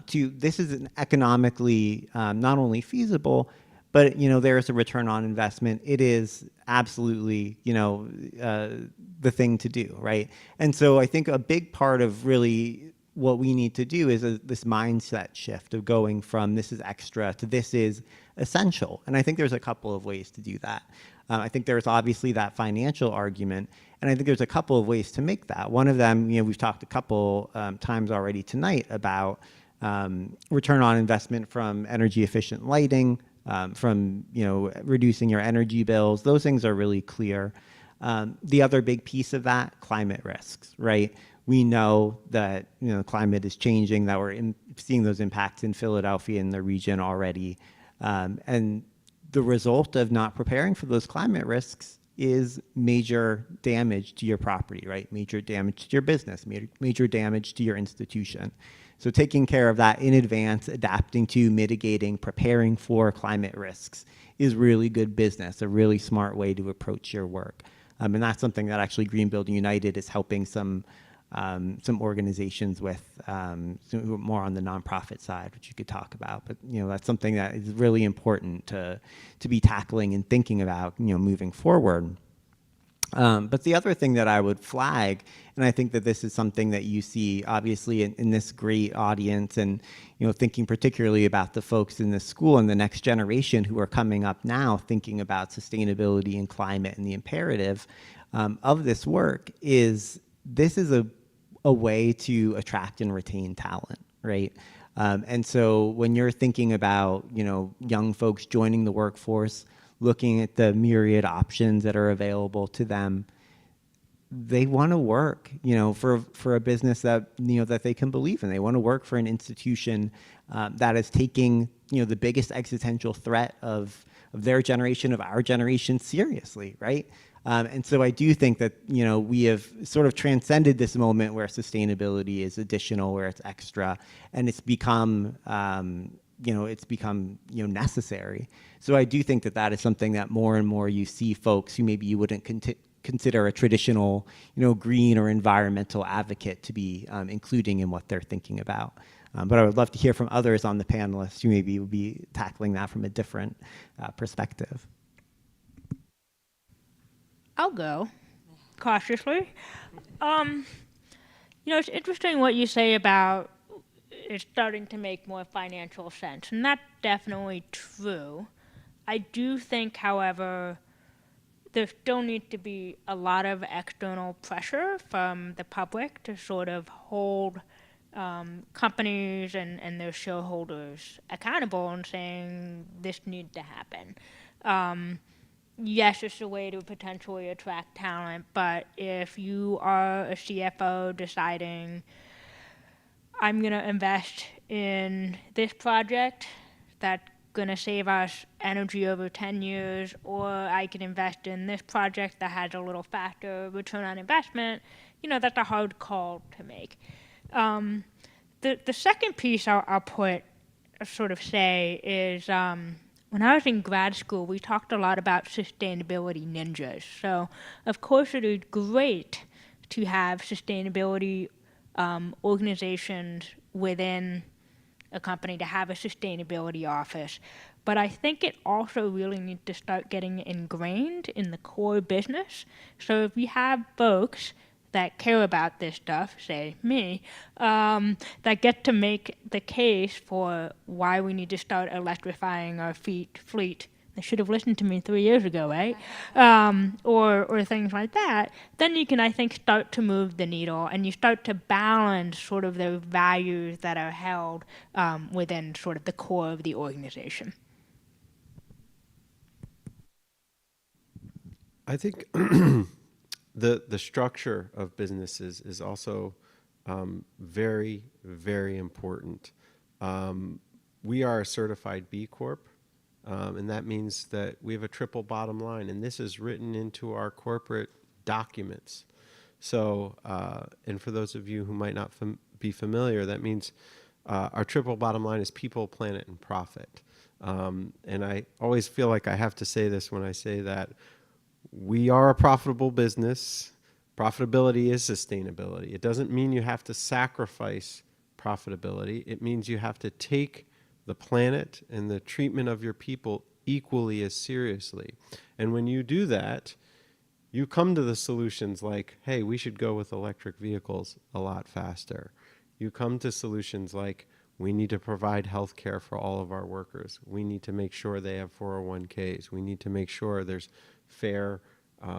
to this is an economically not only feasible, but there is a return on investment. It is absolutely the thing to do, right? And so I think a big part of really what we need to do is this mindset shift of going from this is extra to this is essential. And I think there's a couple of ways to do that. I think there's obviously that financial argument, and I think there's a couple of ways to make that. One of them, we've talked a couple times already tonight about return on investment from energy efficient lighting, from reducing your energy bills. Those things are really clear. The other big piece of that, climate risks, right? We know that climate is changing, that we're seeing those impacts in Philadelphia and the region already, and the result of not preparing for those climate risks is major damage to your property, right? Major damage to your business, major damage to your institution. So taking care of that in advance, adapting to, mitigating, preparing for climate risks is really good business, a really smart way to approach your work. And that's something that actually Green Building United is helping some some organizations with who are more on the nonprofit side, which you could talk about. But that's something that is really important to be tackling and thinking about moving forward. But the other thing that I would flag, and I think that this is something that you see obviously in this great audience, and thinking particularly about the folks in the school and the next generation who are coming up now, thinking about sustainability and climate and the imperative of this work, is this is a way to attract and retain talent, right? And so when you're thinking about young folks joining the workforce, looking at the myriad options that are available to them, they want to work, for a business that that they can believe in. They want to work for an institution that is taking the biggest existential threat of their generation, of our generation, seriously, right? And so I do think that we have sort of transcended this moment where sustainability is additional, where it's extra, and it's become necessary. So I do think that that is something that more and more you see folks who maybe you wouldn't consider a traditional, green or environmental advocate to be including in what they're thinking about. But I would love to hear from others on the panelists who maybe would be tackling that from a different perspective. I'll go cautiously. It's interesting what you say about it's starting to make more financial sense, and that's definitely true. I do think, however, there still needs to be a lot of external pressure from the public to sort of hold companies and their shareholders accountable and saying this needs to happen. Yes, it's a way to potentially attract talent, but if you are a CFO deciding, I'm going to invest in this project that's going to save us energy over 10 years, or I can invest in this project that has a little faster return on investment, that's a hard call to make. The second piece I'll say is, when I was in grad school, we talked a lot about sustainability ninjas. So, of course, it is great to have sustainability organizations within a company, to have a sustainability office. But I think it also really needs to start getting ingrained in the core business. So if you have folks that care about this stuff, say me, that get to make the case for why we need to start electrifying our fleet. They should have listened to me 3 years ago, right? Or things like that. Then you can, I think, start to move the needle, and you start to balance sort of the values that are held within sort of the core of the organization. I think the structure of businesses is also very, very important. We are a certified B Corp, and that means that we have a triple bottom line, and this is written into our corporate documents. So, and for those of you who might not be familiar, that means our triple bottom line is people, planet, and profit. And I always feel like I have to say this when I say that we are a profitable business. Profitability is sustainability. It doesn't mean you have to sacrifice profitability. It means you have to take the planet and the treatment of your people equally as seriously. And when you do that, you come to the solutions like, hey, we should go with electric vehicles a lot faster. You come to solutions like, we need to provide health care for all of our workers. We need to make sure they have 401ks. We need to make sure there's fair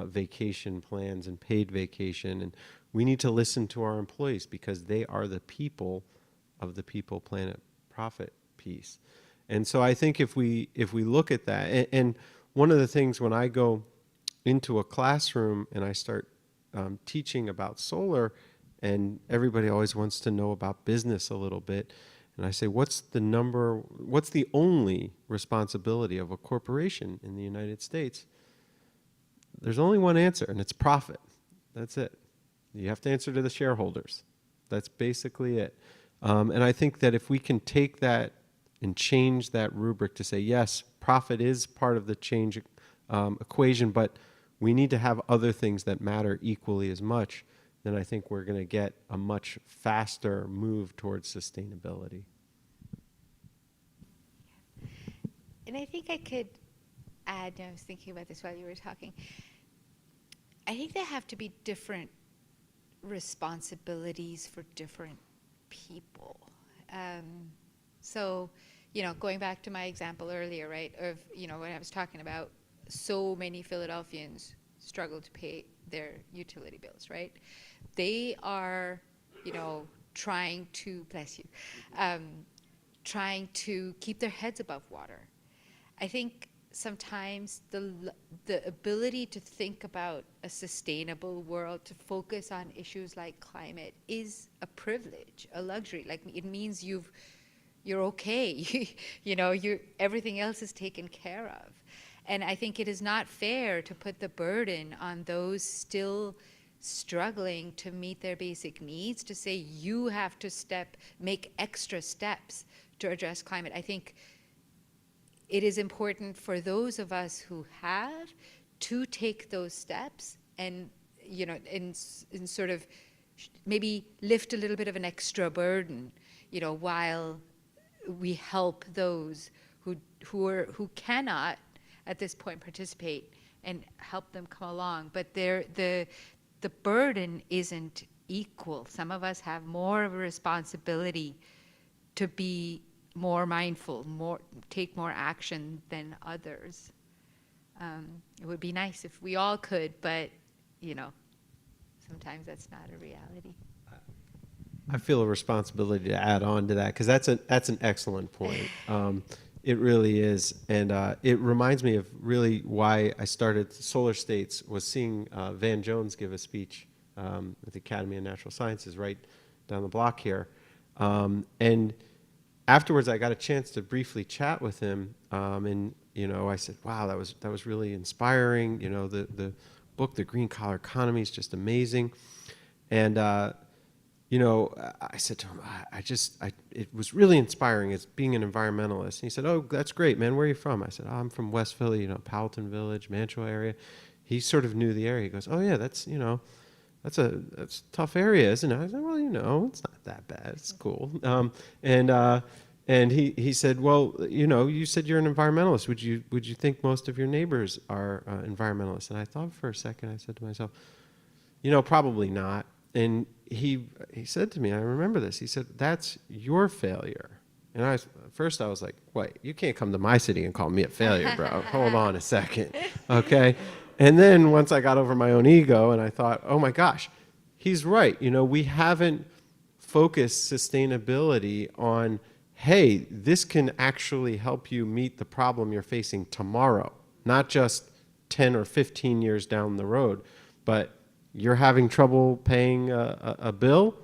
vacation plans and paid vacation. And we need to listen to our employees because they are the people of the people, planet, profit piece. And so I think if we look at that, and one of the things when I go into a classroom and I start teaching about solar, and everybody always wants to know about business a little bit, and I say, what's the only responsibility of a corporation in the United States? There's only one answer, and it's profit. That's it. You have to answer to the shareholders. That's basically it. And I think that if we can take that and change that rubric to say, yes, profit is part of the change equation, but we need to have other things that matter equally as much, then I think we're going to get a much faster move towards sustainability. And I think I could add, I was thinking about this while you were talking, I think there have to be different responsibilities for different people. So, going back to my example earlier, right, of, when I was talking about so many Philadelphians struggle to pay their utility bills, right? They are, trying to, bless you, trying to keep their heads above water. I think sometimes the ability to think about a sustainable world, to focus on issues like climate, is a privilege, a luxury. Like, it means you're okay. Everything else is taken care of. And I think it is not fair to put the burden on those still struggling to meet their basic needs, to say you have to make extra steps to address climate. I think it is important for those of us who have to take those steps and, and sort of maybe lift a little bit of an extra burden, while we help those who cannot at this point participate and help them come along. But the burden isn't equal. Some of us have more of a responsibility to be more mindful, take more action than others. It would be nice if we all could, but sometimes that's not a reality. I feel a responsibility to add on to that, because that's an excellent point. It really is, and it reminds me of really why I started Solar States, was seeing Van Jones give a speech at the Academy of Natural Sciences right down the block here, and afterwards I got a chance to briefly chat with him, and I said, "Wow, that was really inspiring. The book, The Green Collar Economy, is just amazing," and I said to him, it was really inspiring as being an environmentalist. And he said, "Oh, that's great, man. Where are you from?" I said, "Oh, I'm from West Philly, Powelton Village, Mantua area." He sort of knew the area. He goes, "Oh yeah, that's a tough area, isn't it?" I said, "Well, it's not that bad. It's cool." And he said, "Well, you said you're an environmentalist. Would you think most of your neighbors are environmentalists?" And I thought for a second. I said to myself, probably not. And he said to me, I remember this, he said, "That's your failure." And first I was like, "Wait, you can't come to my city and call me a failure, bro. Hold on a second." Okay. And then once I got over my own ego and I thought, oh my gosh, he's right. We haven't focused sustainability on, hey, this can actually help you meet the problem you're facing tomorrow, not just 10 or 15 years down the road, but you're having trouble paying a bill,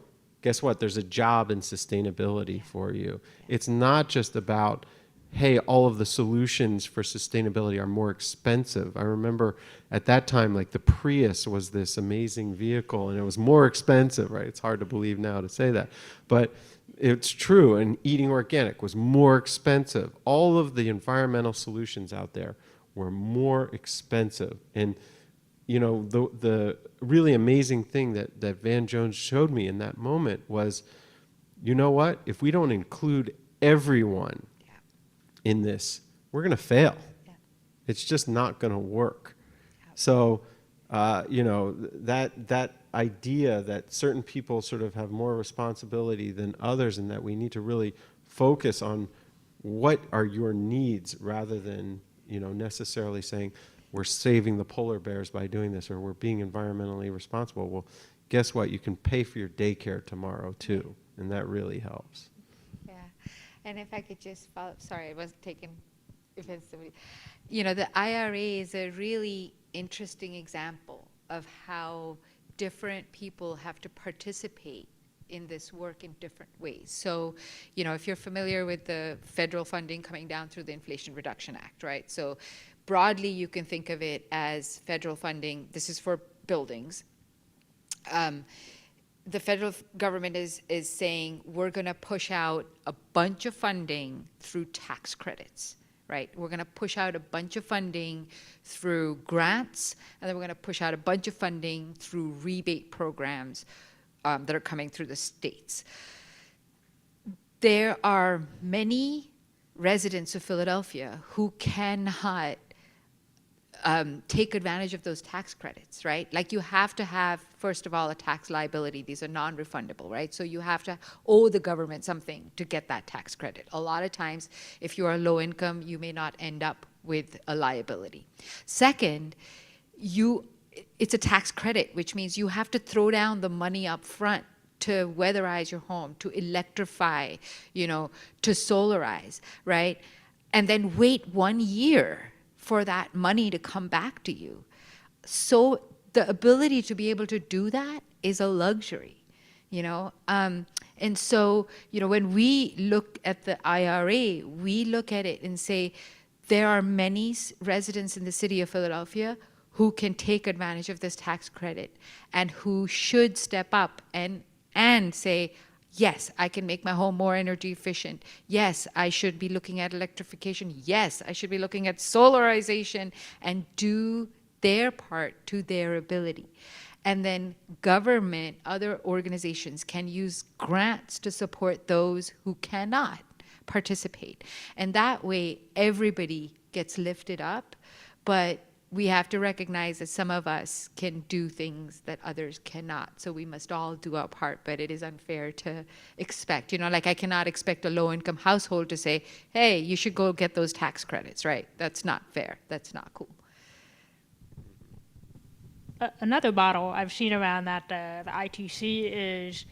guess what? There's a job in sustainability for you. It's not just about, hey, all of the solutions for sustainability are more expensive. I remember at that time, like, the Prius was this amazing vehicle and it was more expensive, right? It's hard to believe now to say that, but it's true. And eating organic was more expensive. All of the environmental solutions out there were more expensive. And the really amazing thing that Van Jones showed me in that moment was, what? If we don't include everyone in this, we're going to fail. Yeah. It's just not going to work. Yeah. So, that idea that certain people sort of have more responsibility than others, and that we need to really focus on what are your needs rather than, necessarily saying, we're saving the polar bears by doing this, or we're being environmentally responsible. Well, guess what? You can pay for your daycare tomorrow too, and that really helps. Yeah, and if I could just follow up, sorry, I wasn't taking offense to the IRA is a really interesting example of how different people have to participate in this work in different ways. So, if you're familiar with the federal funding coming down through the Inflation Reduction Act, right? So broadly, you can think of it as federal funding. This is for buildings. The federal government is saying, we're going to push out a bunch of funding through tax credits, right? We're going to push out a bunch of funding through grants, and then we're going to push out a bunch of funding through rebate programs that are coming through the states. There are many residents of Philadelphia who cannot take advantage of those tax credits, right? Like you have to have, first of all, a tax liability. These are non-refundable, right? So you have to owe the government something to get that tax credit. A lot of times, if you are low income, you may not end up with a liability. Second, it's a tax credit, which means you have to throw down the money up front to weatherize your home, to electrify, to solarize, right? And then wait 1 year for that money to come back to you. So the ability to be able to do that is a luxury, And so, when we look at the IRA, we look at it and say, there are many residents in the city of Philadelphia who can take advantage of this tax credit and who should step up and say, yes, I can make my home more energy efficient. Yes, I should be looking at electrification. Yes, I should be looking at solarization, and do their part to their ability. And then government, other organizations can use grants to support those who cannot participate. And that way, everybody gets lifted up, but we have to recognize that some of us can do things that others cannot. So we must all do our part, but it is unfair to expect, like I cannot expect a low-income household to say, hey, you should go get those tax credits, right? That's not fair. That's not cool. Another model I've seen around that the ITC is,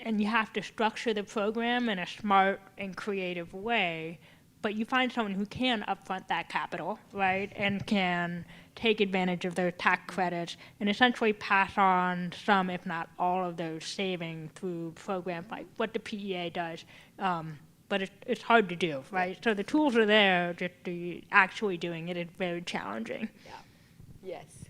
and you have to structure the program in a smart and creative way, but you find someone who can upfront that capital, right, and can take advantage of their tax credits and essentially pass on some, if not all, of those savings through programs like what the PEA does. But it's hard to do, right? So the tools are there, just actually doing it is very challenging. Yeah. Yes.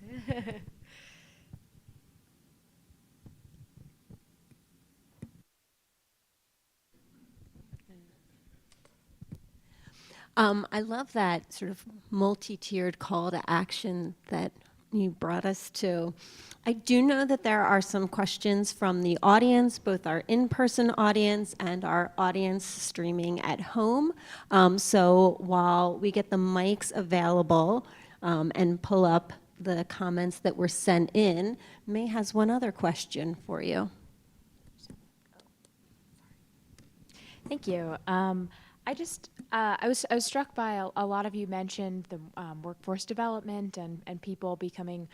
I love that sort of multi-tiered call to action that you brought us to. I do know that there are some questions from the audience, both our in-person audience and our audience streaming at home. So while we get the mics available and pull up the comments that were sent in, May has one other question for you. Thank you. I was struck by a lot of you mentioned the workforce development and people becoming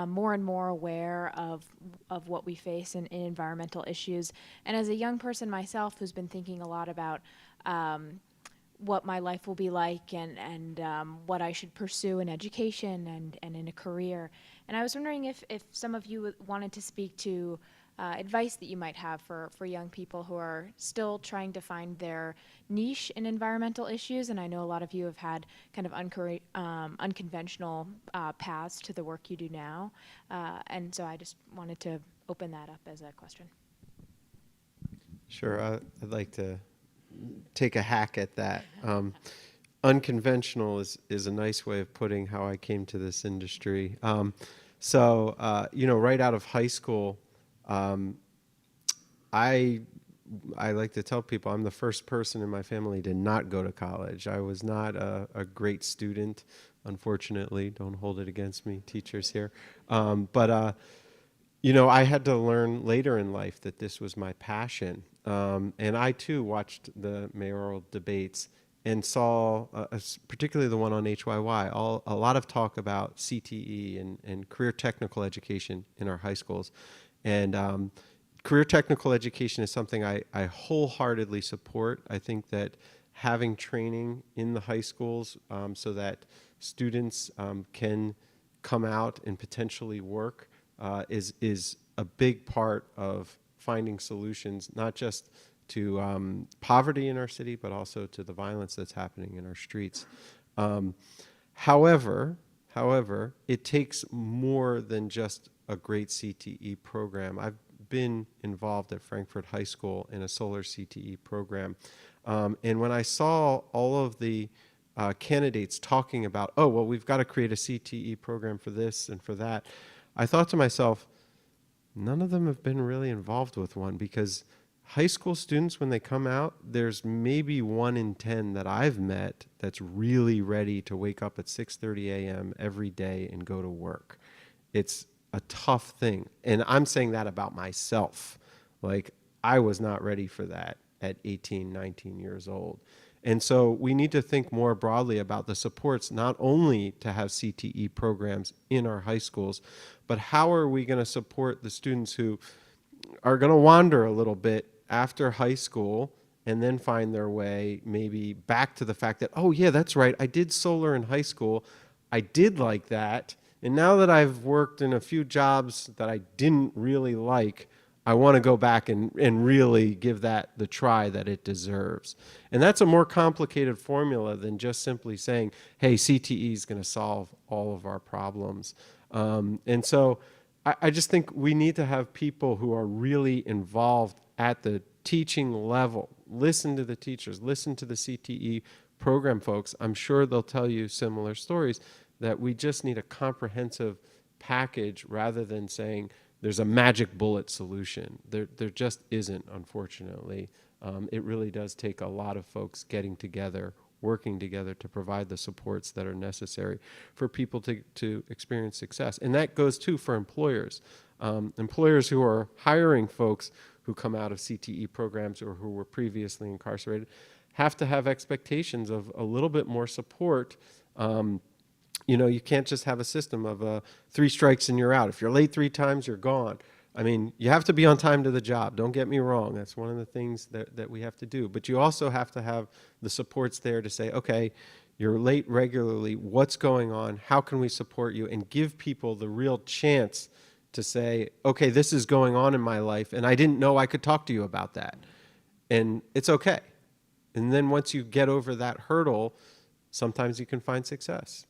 more and more aware of what we face in environmental issues. And as a young person myself who's been thinking a lot about what my life will be like and what I should pursue in education and in a career. And I was wondering if some of you wanted to speak to advice that you might have for young people who are still trying to find their niche in environmental issues. And I know a lot of you have had kind of unconventional paths to the work you do now. And so I just wanted to open that up as a question. Sure, I'd like to take a hack at that. Unconventional is a nice way of putting how I came to this industry. Right out of high school, I like to tell people I'm the first person in my family to not go to college. I was not a great student, unfortunately. Don't hold it against me, teachers here. I had to learn later in life that this was my passion. And I, too, watched the mayoral debates and saw, particularly the one on HYY, a lot of talk about CTE and career technical education in our high schools. And career technical education is something I wholeheartedly support. I think that having training in the high schools so that students can come out and potentially work is a big part of finding solutions, not just to poverty in our city, but also to the violence that's happening in our streets. However, it takes more than just a great CTE program. I've been involved at Frankfurt High School in a solar CTE program. And when I saw all of the candidates talking about, oh, well, we've got to create a CTE program for this and for that, I thought to myself, none of them have been really involved with one, because high school students, when they come out, there's maybe 1 in 10 that I've met that's really ready to wake up at 6:30 a.m. every day and go to work. It's a tough thing. And I'm saying that about myself. Like, I was not ready for that at 18, 19 years old. And so we need to think more broadly about the supports, not only to have CTE programs in our high schools, but how are we going to support the students who are going to wander a little bit after high school and then find their way maybe back to the fact that, oh yeah, that's right, I did solar in high school, I did like that, and now that I've worked in a few jobs that I didn't really like, I want to go back and really give that the try that it deserves. And that's a more complicated formula than just simply saying, hey, CTE is going to solve all of our problems. And so I just think we need to have people who are really involved at the teaching level. Listen to the teachers, listen to the CTE program folks. I'm sure they'll tell you similar stories, that we just need a comprehensive package rather than saying there's a magic bullet solution. There just isn't, unfortunately. It really does take a lot of folks getting together, working together to provide the supports that are necessary for people to experience success. And that goes too for employers. Employers who are hiring folks who come out of CTE programs or who were previously incarcerated have to have expectations of a little bit more support. You know, you can't just have a system of 3 strikes and you're out. If you're late 3 times, you're gone. I mean, you have to be on time to the job. Don't get me wrong. That's one of the things that we have to do. But you also have to have the supports there to say, okay, you're late regularly. What's going on? How can we support you? And give people the real chance to say, okay, this is going on in my life, and I didn't know I could talk to you about that. And it's okay. And then once you get over that hurdle, sometimes you can find success.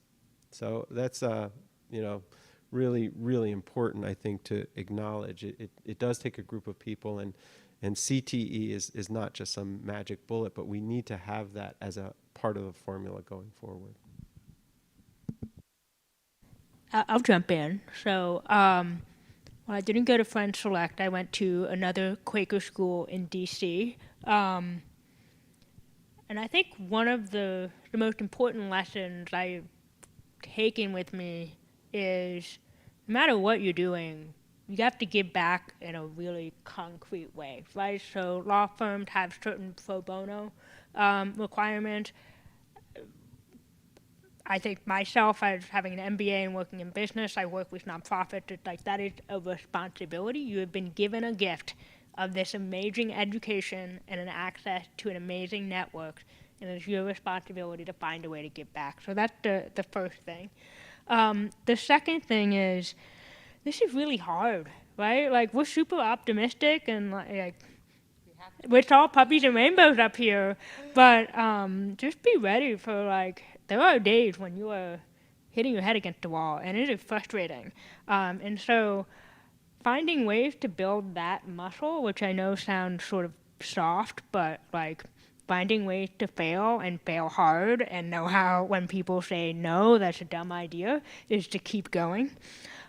So that's, you know, really, really important, I think, to acknowledge. It does take a group of people, and CTE is not just some magic bullet, but we need to have that as a part of the formula going forward. I'll jump in. So, well, I didn't go to Friends Select. I went to another Quaker school in D.C. And I think one of the most important lessons I've taken with me is no matter what you're doing, you have to give back in a really concrete way, right? So law firms have certain pro bono requirements. I think myself, as having an MBA and working in business, I work with nonprofits. It's like that is a responsibility. You have been given a gift of this amazing education and an access to an amazing network, and it's your responsibility to find a way to give back. So that's the first thing. The second thing is, this is really hard, right? Like, we're super optimistic and like it's all puppies and rainbows up here, but just be ready for, like, there are days when you are hitting your head against the wall, and it is frustrating. And so finding ways to build that muscle, which I know sounds sort of soft, but like finding ways to fail and fail hard and know how when people say, no, that's a dumb idea, is to keep going.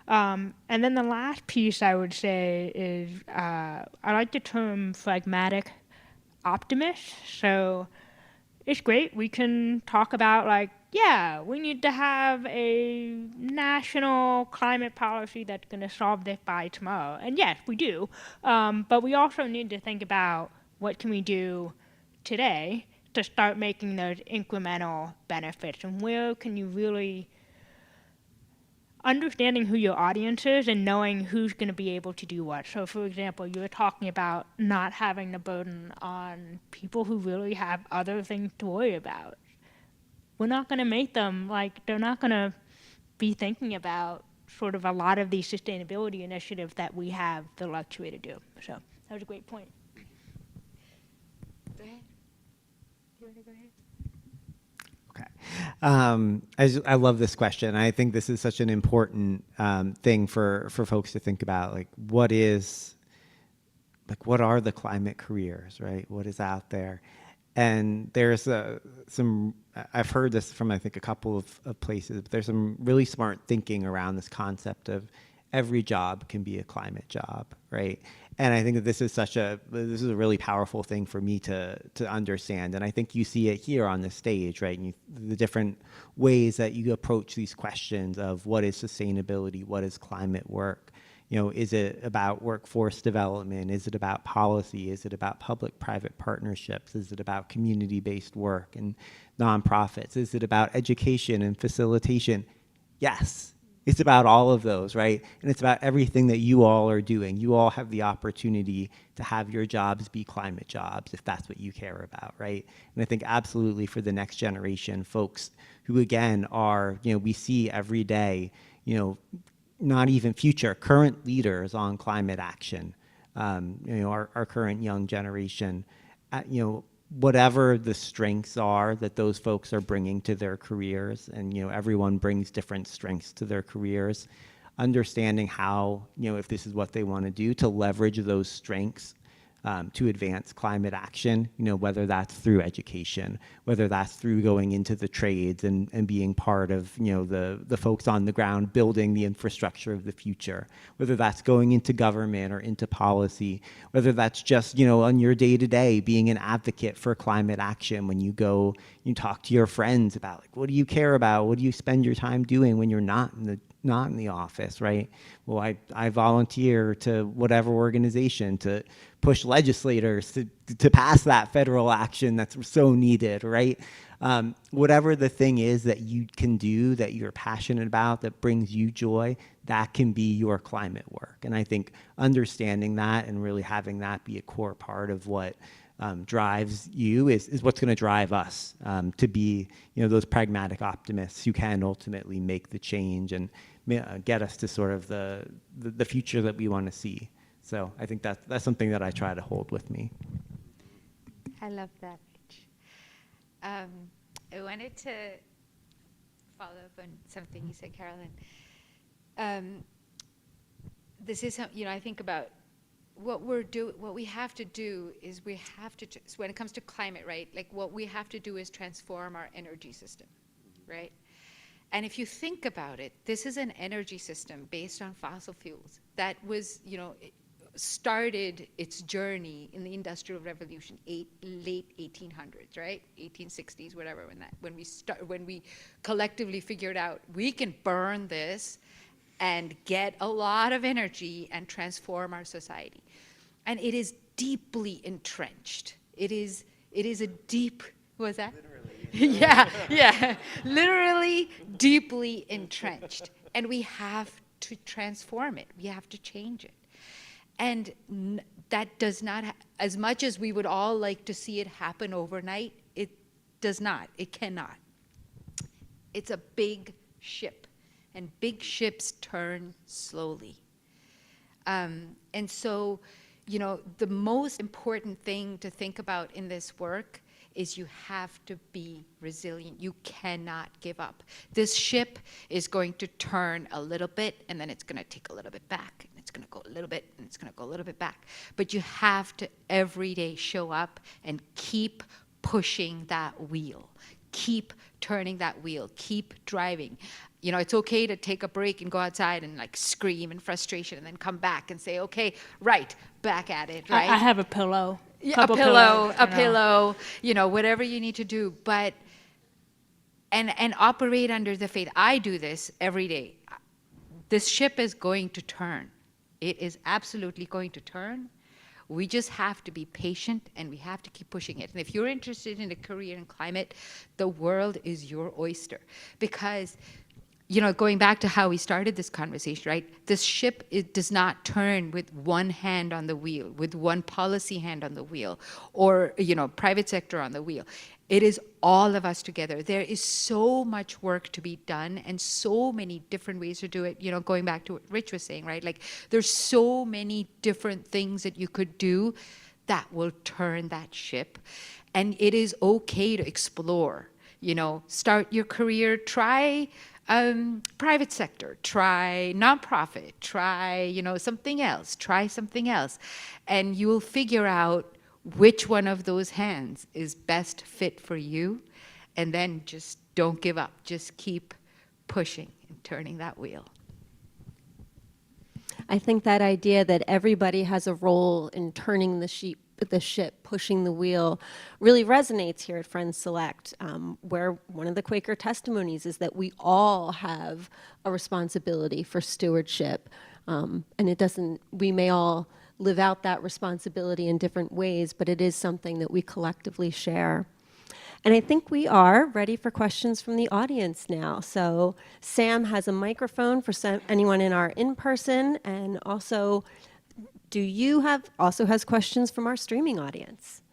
And then the last piece I would say is I like the term phlegmatic optimist. So it's great. We can talk about, like, yeah, we need to have a national climate policy that's going to solve this by tomorrow. And yes, we do. But we also need to think about what can we do today to start making those incremental benefits, and where can you really understanding who your audience is and knowing who's going to be able to do what. So, for example, you were talking about not having the burden on people who really have other things to worry about. We're not going to make them, like, they're not going to be thinking about sort of a lot of these sustainability initiatives that we have the luxury to do. So that was a great point. Go ahead. You want to go ahead? Okay. I love this question. I think this is such an important thing for folks to think about. Like, what are the climate careers, right? What is out there? And there's I've heard this from, I think, a couple of places, but there's some really smart thinking around this concept of every job can be a climate job, right? And I think that this is a really powerful thing for me to understand. And I think you see it here on the stage, right? And the different ways that you approach these questions of what is sustainability, what is climate work. You know, is it about workforce development? Is it about policy? Is it about public-private partnerships? Is it about community-based work and nonprofits? Is it about education and facilitation? Yes, it's about all of those, right? And it's about everything that you all are doing. You all have the opportunity to have your jobs be climate jobs if that's what you care about, right? And I think absolutely for the next generation, folks who, again, are, you know, we see every day, you know, not even future, current leaders on climate action, you know, our current young generation, you know, whatever the strengths are that those folks are bringing to their careers, and, you know, everyone brings different strengths to their careers, understanding how, you know, if this is what they want to do, to leverage those strengths to advance climate action, you know, whether that's through education, whether that's through going into the trades and being part of, you know, the folks on the ground building the infrastructure of the future, whether that's going into government or into policy, whether that's just, you know, on your day-to-day being an advocate for climate action when you go, you talk to your friends about, like, what do you care about? What do you spend your time doing when you're not in the office, right? Well, I volunteer to whatever organization to push legislators to pass that federal action that's so needed, right? Whatever the thing is that you can do, that you're passionate about, that brings you joy, that can be your climate work. And I think understanding that and really having that be a core part of what drives you is what's going to drive us to be, you know, those pragmatic optimists who can ultimately make the change and get us to sort of the future that we want to see. So I think that's something that I try to hold with me. I love that, Rich. I wanted to follow up on something you said, Carolyn. This is, you know, I think about what we have to do is we have to, so when it comes to climate, right, like what we have to do is transform our energy system, right? And if you think about it, this is an energy system based on fossil fuels that was, you know, started its journey in the Industrial Revolution, late 1800s, right? 1860s, whatever, when we collectively figured out we can burn this and get a lot of energy and transform our society. And it is deeply entrenched. It is a deep, what was that? Literally. yeah, literally deeply entrenched. And we have to transform it. We have to change it. And that does not, as much as we would all like to see it happen overnight, it does not, it cannot. It's a big ship, and big ships turn slowly. And so, you know, the most important thing to think about in this work is you have to be resilient. You cannot give up. This ship is going to turn a little bit, and then it's going to take a little bit back. It's going to go a little bit, and it's going to go a little bit back. But you have to every day show up and keep pushing that wheel. Keep turning that wheel. Keep driving. You know, it's okay to take a break and go outside and like scream in frustration and then come back and say, okay, right, back at it, right? I have a pillow. Yeah, a pillow, you know, whatever you need to do. But, and operate under the faith. I do this every day. This ship is going to turn. It is absolutely going to turn. We just have to be patient, and we have to keep pushing it. And if you're interested in a career in climate, the world is your oyster. Because, you know, going back to how we started this conversation, right? This ship, it does not turn with one hand on the wheel, with one policy hand on the wheel, or, you know, private sector on the wheel. It is all of us together. There is so much work to be done and so many different ways to do it. You know, going back to what Rich was saying, right? Like, there's so many different things that you could do that will turn that ship. And it is okay to explore, you know, start your career, try private sector, try nonprofit, try, you know, something else, try something else. And you will figure out which one of those hands is best fit for you, and then just don't give up. Just keep pushing and turning that wheel. I think that idea that everybody has a role in turning the ship, pushing the wheel, really resonates here at Friends Select, where one of the Quaker testimonies is that we all have a responsibility for stewardship. And we may all live out that responsibility in different ways, but it is something that we collectively share. And I think we are ready for questions from the audience now. So Sam has a microphone for anyone in our in-person, and also has questions from our streaming audience.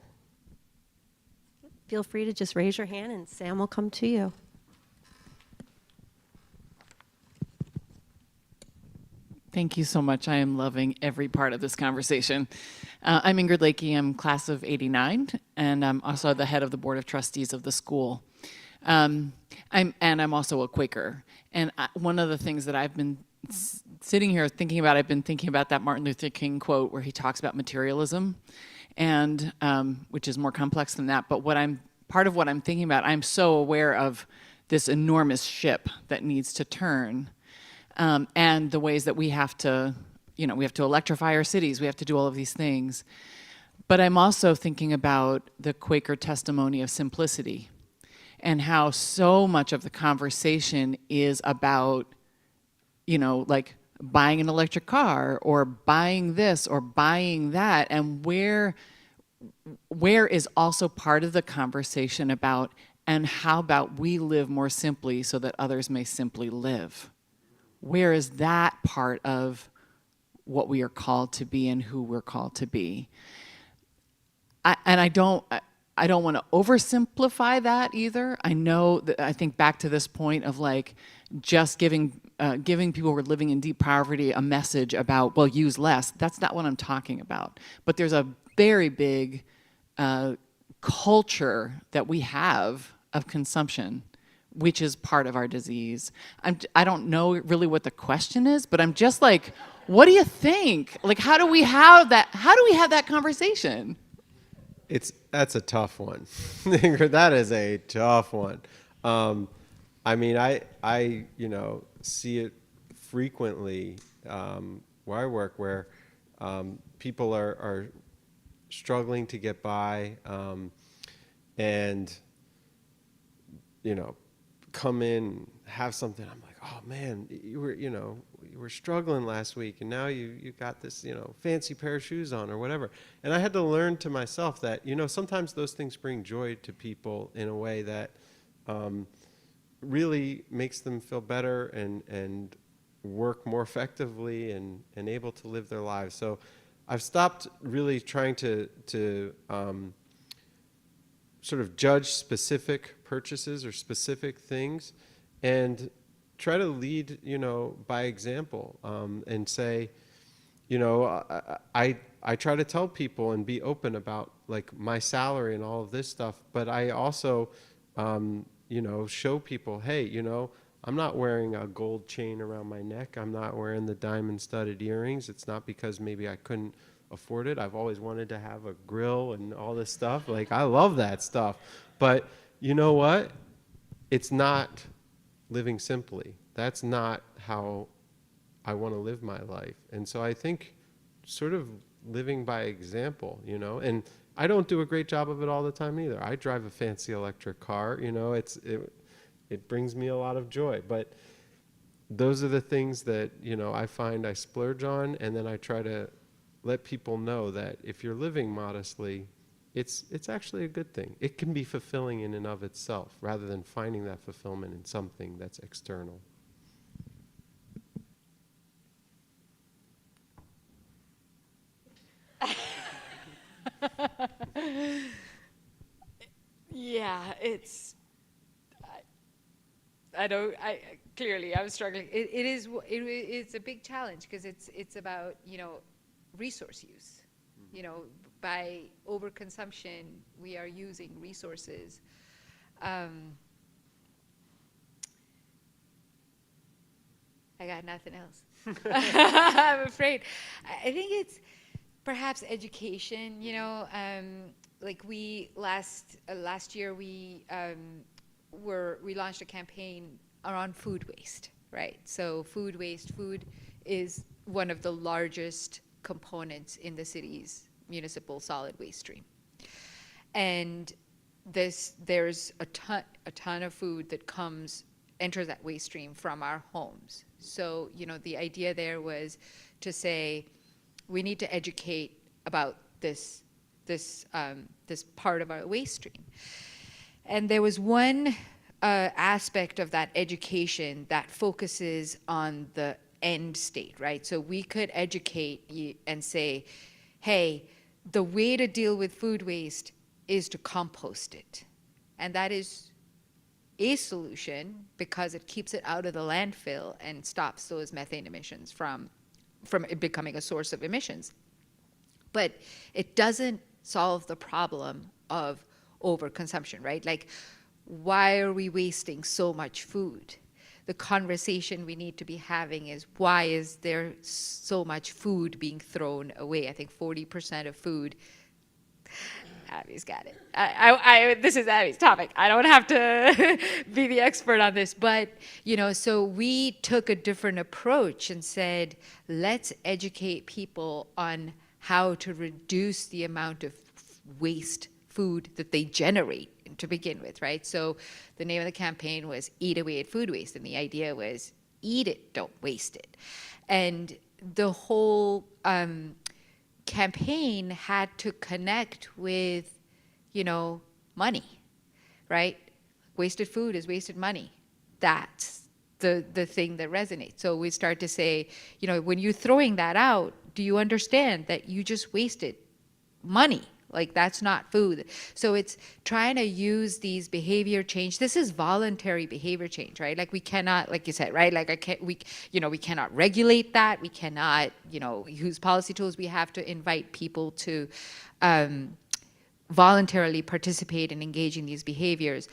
Feel free to just raise your hand and Sam will come to you. Thank you so much. I am loving every part of this conversation. I'm Ingrid Lakey. I'm class of '89, and I'm also the head of the board of trustees of the school. I'm also a Quaker. And one of the things that I've been sitting here thinking about, I've been thinking about that Martin Luther King quote where he talks about materialism, and which is more complex than that. But part of what I'm thinking about, I'm so aware of this enormous ship that needs to turn. And the ways that we have to electrify our cities, we have to do all of these things. But I'm also thinking about the Quaker testimony of simplicity and how so much of the conversation is about, like buying an electric car or buying this or buying that, and where is also part of the conversation about, and how about we live more simply so that others may simply live? Where is that part of what we are called to be and who we're called to be? I don't want to oversimplify that either. I know that I think back to this point of like just giving people who are living in deep poverty a message about, well, use less. That's not what I'm talking about. But there's a very big culture that we have of consumption, which is part of our disease. I don't know really what the question is, but I'm just like, what do you think? Like, how do we have that conversation? That's a tough one. That is a tough one. I mean, I see it frequently where I work, where people are struggling to get by, and come in, have something. I'm like, oh man, you were struggling last week, and now you got this fancy pair of shoes on or whatever. And I had to learn to myself that sometimes those things bring joy to people in a way that really makes them feel better and work more effectively and able to live their lives. So I've stopped really trying to sort of judge specific purchases or specific things, and try to lead, by example, and say, I try to tell people and be open about like my salary and all of this stuff, but I also, show people, hey, I'm not wearing a gold chain around my neck. I'm not wearing the diamond studded earrings. It's not because maybe I couldn't afford it. I've always wanted to have a grill and all this stuff. Like, I love that stuff. But you know what? It's not living simply. That's not how I want to live my life. And so I think sort of living by example, and I don't do a great job of it all the time either. I drive a fancy electric car, it brings me a lot of joy. But those are the things that, I find I splurge on, and then I try to let people know that if you're living modestly, it's actually a good thing. It can be fulfilling in and of itself, rather than finding that fulfillment in something that's external. Yeah, it's. Clearly I'm struggling. It's a big challenge because it's about resource use. By overconsumption, we are using resources. I got nothing else. I'm afraid. I think Perhaps education, like we last year we launched a campaign around food waste, right? So food is one of the largest components in the city's municipal solid waste stream. And there's a ton of food that enters that waste stream from our homes. So, the idea there was to say, we need to educate about this part of our waste stream. And there was one aspect of that education that focuses on the end state, right? So we could educate and say, hey, the way to deal with food waste is to compost it. And that is a solution because it keeps it out of the landfill and stops those methane emissions from it becoming a source of emissions. But it doesn't solve the problem of overconsumption, right? Like, why are we wasting so much food? The conversation we need to be having is, why is there so much food being thrown away? I think 40% of food. Abby's got it. This is Abby's topic. I don't have to be the expert on this, but so we took a different approach and said, let's educate people on how to reduce the amount of waste food that they generate to begin with, right? So the name of the campaign was Eat Away at Food Waste, and the idea was eat it, don't waste it. And the whole campaign had to connect with, money, right? Wasted food is wasted money. That's the thing that resonates. So we start to say, when you're throwing that out, do you understand that you just wasted money? Like, that's not food. So it's trying to use these behavior change. This is voluntary behavior change, right? Like, we cannot, like you said, right? Like, we cannot regulate that. We cannot, use policy tools. We have to invite people to voluntarily participate and engage in these behaviors.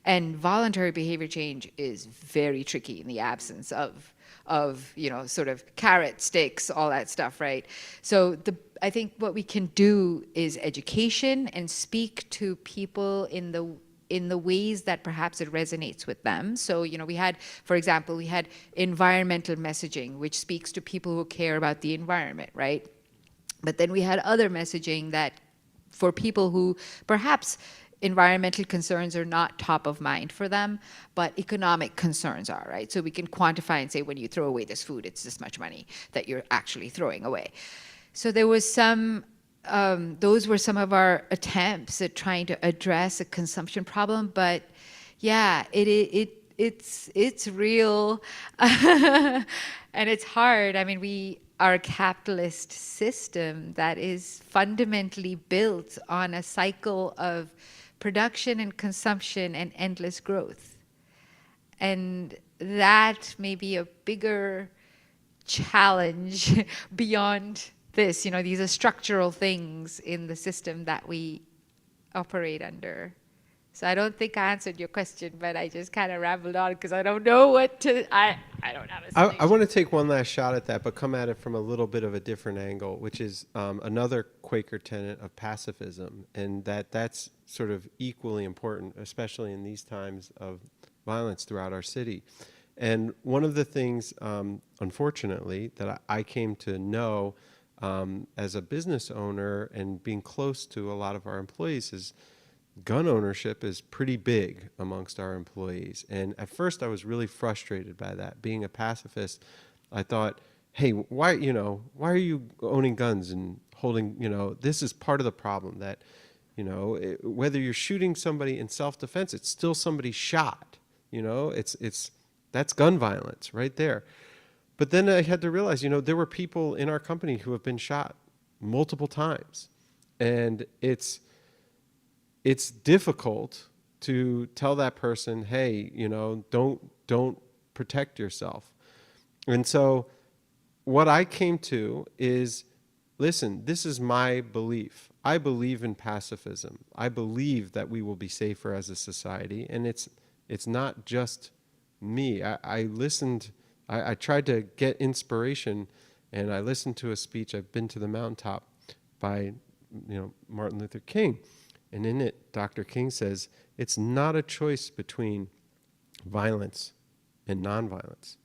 And voluntary behavior change is very tricky in the absence of sort of carrot sticks, all that stuff, right? So I think what we can do is education and speak to people in the ways that perhaps it resonates with them. So, we had environmental messaging, which speaks to people who care about the environment, right? But then we had other messaging that for people who perhaps environmental concerns are not top of mind for them, but economic concerns are, right? So we can quantify and say, when you throw away this food, it's this much money that you're actually throwing away. So there was those were some of our attempts at trying to address a consumption problem, but yeah, it's real and it's hard. I mean, we are a capitalist system that is fundamentally built on a cycle of production and consumption and endless growth. And that may be a bigger challenge beyond this. These are structural things in the system that we operate under. So I don't think I answered your question, but I just kind of rambled on because I don't know what to, I don't have a solution. I want to take one last shot at that, but come at it from a little bit of a different angle, which is another Quaker tenet of pacifism, and that's sort of equally important, especially in these times of violence throughout our city. And one of the things, unfortunately, that I came to know as a business owner and being close to a lot of our employees is gun ownership is pretty big amongst our employees. And at first I was really frustrated by that. Being a pacifist, I thought, hey, why are you owning guns and holding, this is part of the problem that, whether you're shooting somebody in self-defense, it's still somebody shot, that's gun violence right there. But then I had to realize, there were people in our company who have been shot multiple times. And it's difficult to tell that person, hey, don't protect yourself. And so what I came to is, listen, this is my belief. I believe in pacifism. I believe that we will be safer as a society. And it's not just me. I listened, I tried to get inspiration, and I listened to a speech. I've been to the mountaintop by Martin Luther King. And in it, Dr. King says, it's not a choice between violence and nonviolence.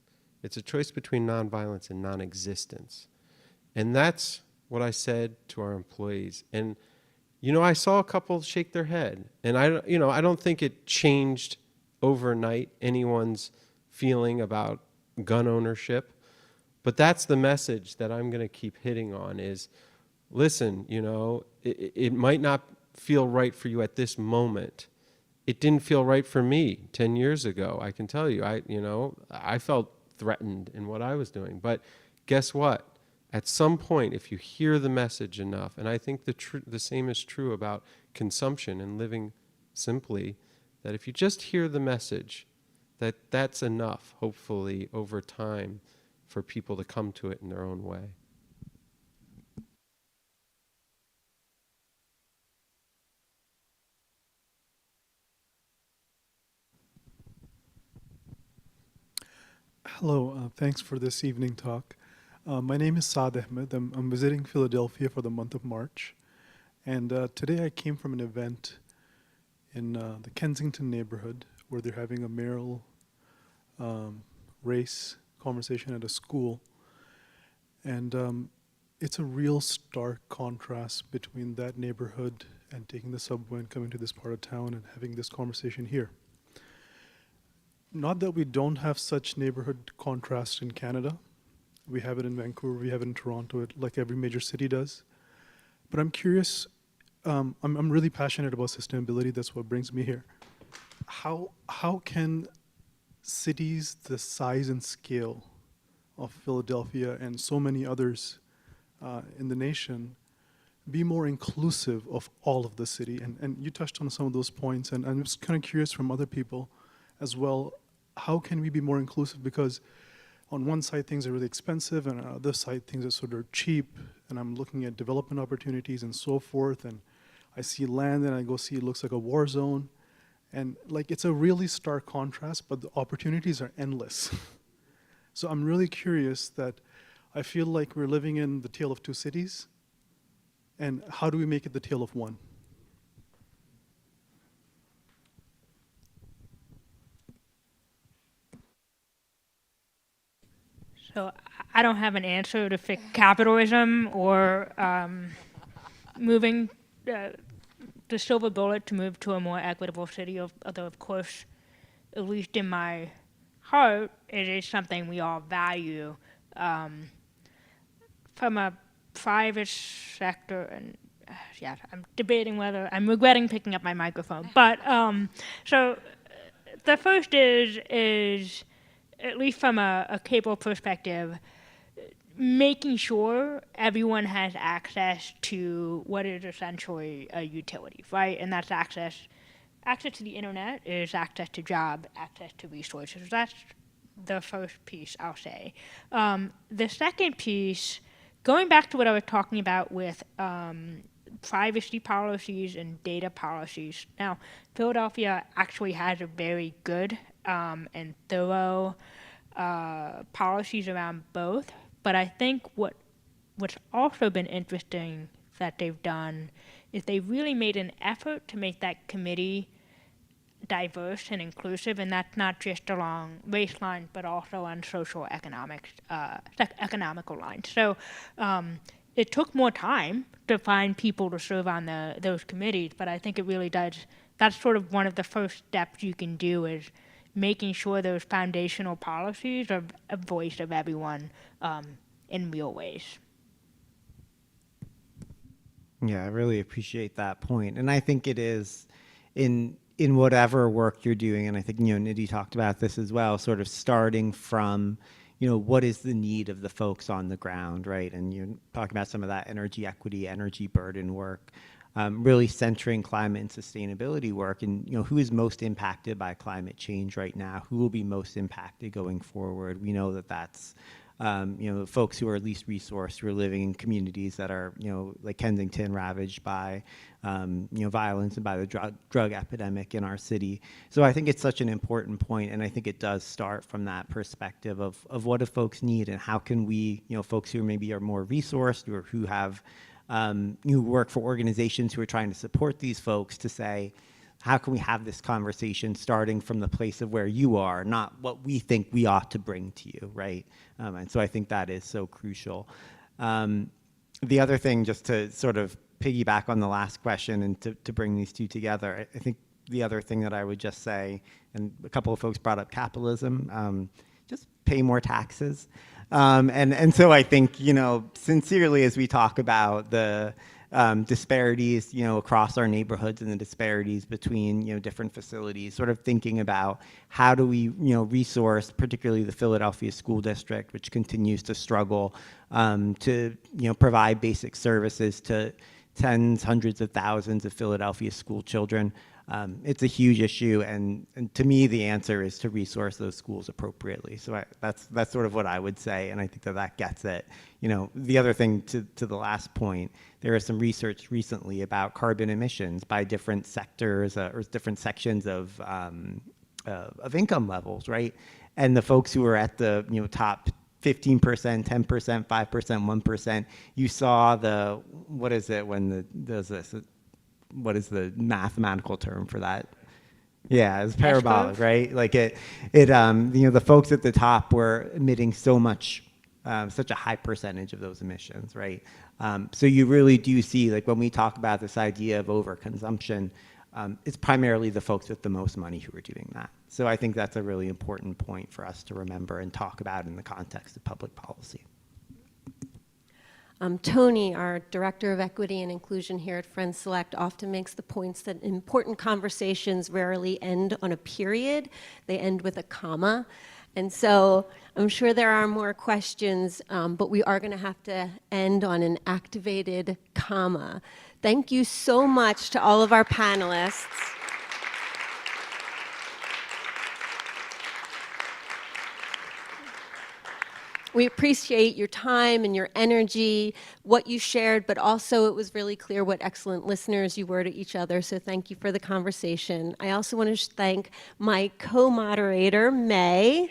It's a choice between nonviolence and non-existence. And that's what I said to our employees. And, I saw a couple shake their head. And I don't think it changed overnight anyone's feeling about gun ownership. But that's the message that I'm going to keep hitting on is, listen, it might not feel right for you at this moment. It didn't feel right for me 10 years ago. I can tell you, I felt threatened in what I was doing. But guess what? At some point, if you hear the message enough, and I think the same is true about consumption and living simply, that if you just hear the message, that's enough, hopefully, over time, for people to come to it in their own way. Hello, thanks for this evening talk. My name is Saad Ahmed. I'm visiting Philadelphia for the month of March. And today I came from an event in the Kensington neighborhood where they're having a mayoral race conversation at a school. And it's a real stark contrast between that neighborhood and taking the subway and coming to this part of town and having this conversation here. Not that we don't have such neighborhood contrast in Canada. We have it in Vancouver, we have it in Toronto, like every major city does. But I'm curious, I'm really passionate about sustainability, that's what brings me here. How can cities the size and scale of Philadelphia and so many others in the nation be more inclusive of all of the city? And you touched on some of those points, and I'm just kind of curious from other people as well, how can we be more inclusive? Because on one side, things are really expensive, and on the other side, things are sort of cheap, and I'm looking at development opportunities and so forth, and I see land, and I go see it looks like a war zone, and like it's a really stark contrast, but the opportunities are endless. So I'm really curious that I feel like we're living in the tale of two cities, and how do we make it the tale of one? So I don't have an answer to fix capitalism or moving the silver bullet to move to a more equitable city. Although, of course, at least in my heart, it is something we all value. From a private sector, and yeah, I'm debating whether I'm regretting picking up my microphone. But so the first is at least from a cable perspective, making sure everyone has access to what is essentially a utility, right? And that's access to the internet, is access to job, access to resources. That's the first piece, I'll say. The second piece, going back to what I was talking about with privacy policies and data policies. Now, Philadelphia actually has a very good and thorough policies around both. But I think what's also been interesting that they've done is they really made an effort to make that committee diverse and inclusive, and that's not just along race lines, but also on social economical lines. So it took more time to find people to serve on those committees, but I think it really does. That's sort of one of the first steps you can do, is making sure those foundational policies are a voice of everyone in real ways. Yeah, I really appreciate that point. And I think it is in whatever work you're doing, and I think, Nidhi talked about this as well, sort of starting from, what is the need of the folks on the ground, right? And you're talking about some of that energy equity, energy burden work, really centering climate and sustainability work, and who is most impacted by climate change right now, who will be most impacted going forward. We know that that's folks who are least resourced, who are living in communities that are, like Kensington, ravaged by, violence and by the drug epidemic in our city. So I think it's such an important point, and I think it does start from that perspective of what do folks need, and how can we, folks who maybe are more resourced or who have you work for organizations who are trying to support these folks to say, how can we have this conversation starting from the place of where you are, not what we think we ought to bring to you, right? And so I think that is so crucial. The other thing, just to sort of piggyback on the last question and to bring these two together, I think the other thing that I would just say, and a couple of folks brought up capitalism, just pay more taxes. And so I think, sincerely, as we talk about the disparities, across our neighborhoods and the disparities between, different facilities, sort of thinking about how do we, resource, particularly the Philadelphia School District, which continues to struggle to, provide basic services to tens, hundreds of thousands of Philadelphia school children. It's a huge issue, and to me, the answer is to resource those schools appropriately. So that's sort of what I would say, and I think that gets it. The other thing to the last point, there is some research recently about carbon emissions by different sectors or different sections of income levels, right? And the folks who are at the top 15%, 10%, 5%, 1%, you saw what is it when does this? What is the mathematical term for that? Yeah, it's parabolic, right? Like the folks at the top were emitting such a high percentage of those emissions, right? So you really do see, like when we talk about this idea of overconsumption, it's primarily the folks with the most money who are doing that. So I think that's a really important point for us to remember and talk about in the context of public policy. Tony, our Director of Equity and Inclusion here at Friends Select, often makes the points that important conversations rarely end on a period. They end with a comma. And so I'm sure there are more questions, but we are going to have to end on an activated comma. Thank you so much to all of our panelists. We appreciate your time and your energy, what you shared, but also it was really clear what excellent listeners you were to each other, so thank you for the conversation. I also want to thank my co-moderator, May.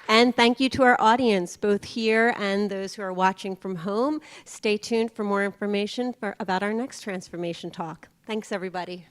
And thank you to our audience, both here and those who are watching from home. Stay tuned for more information about our next transformation talk. Thanks, everybody.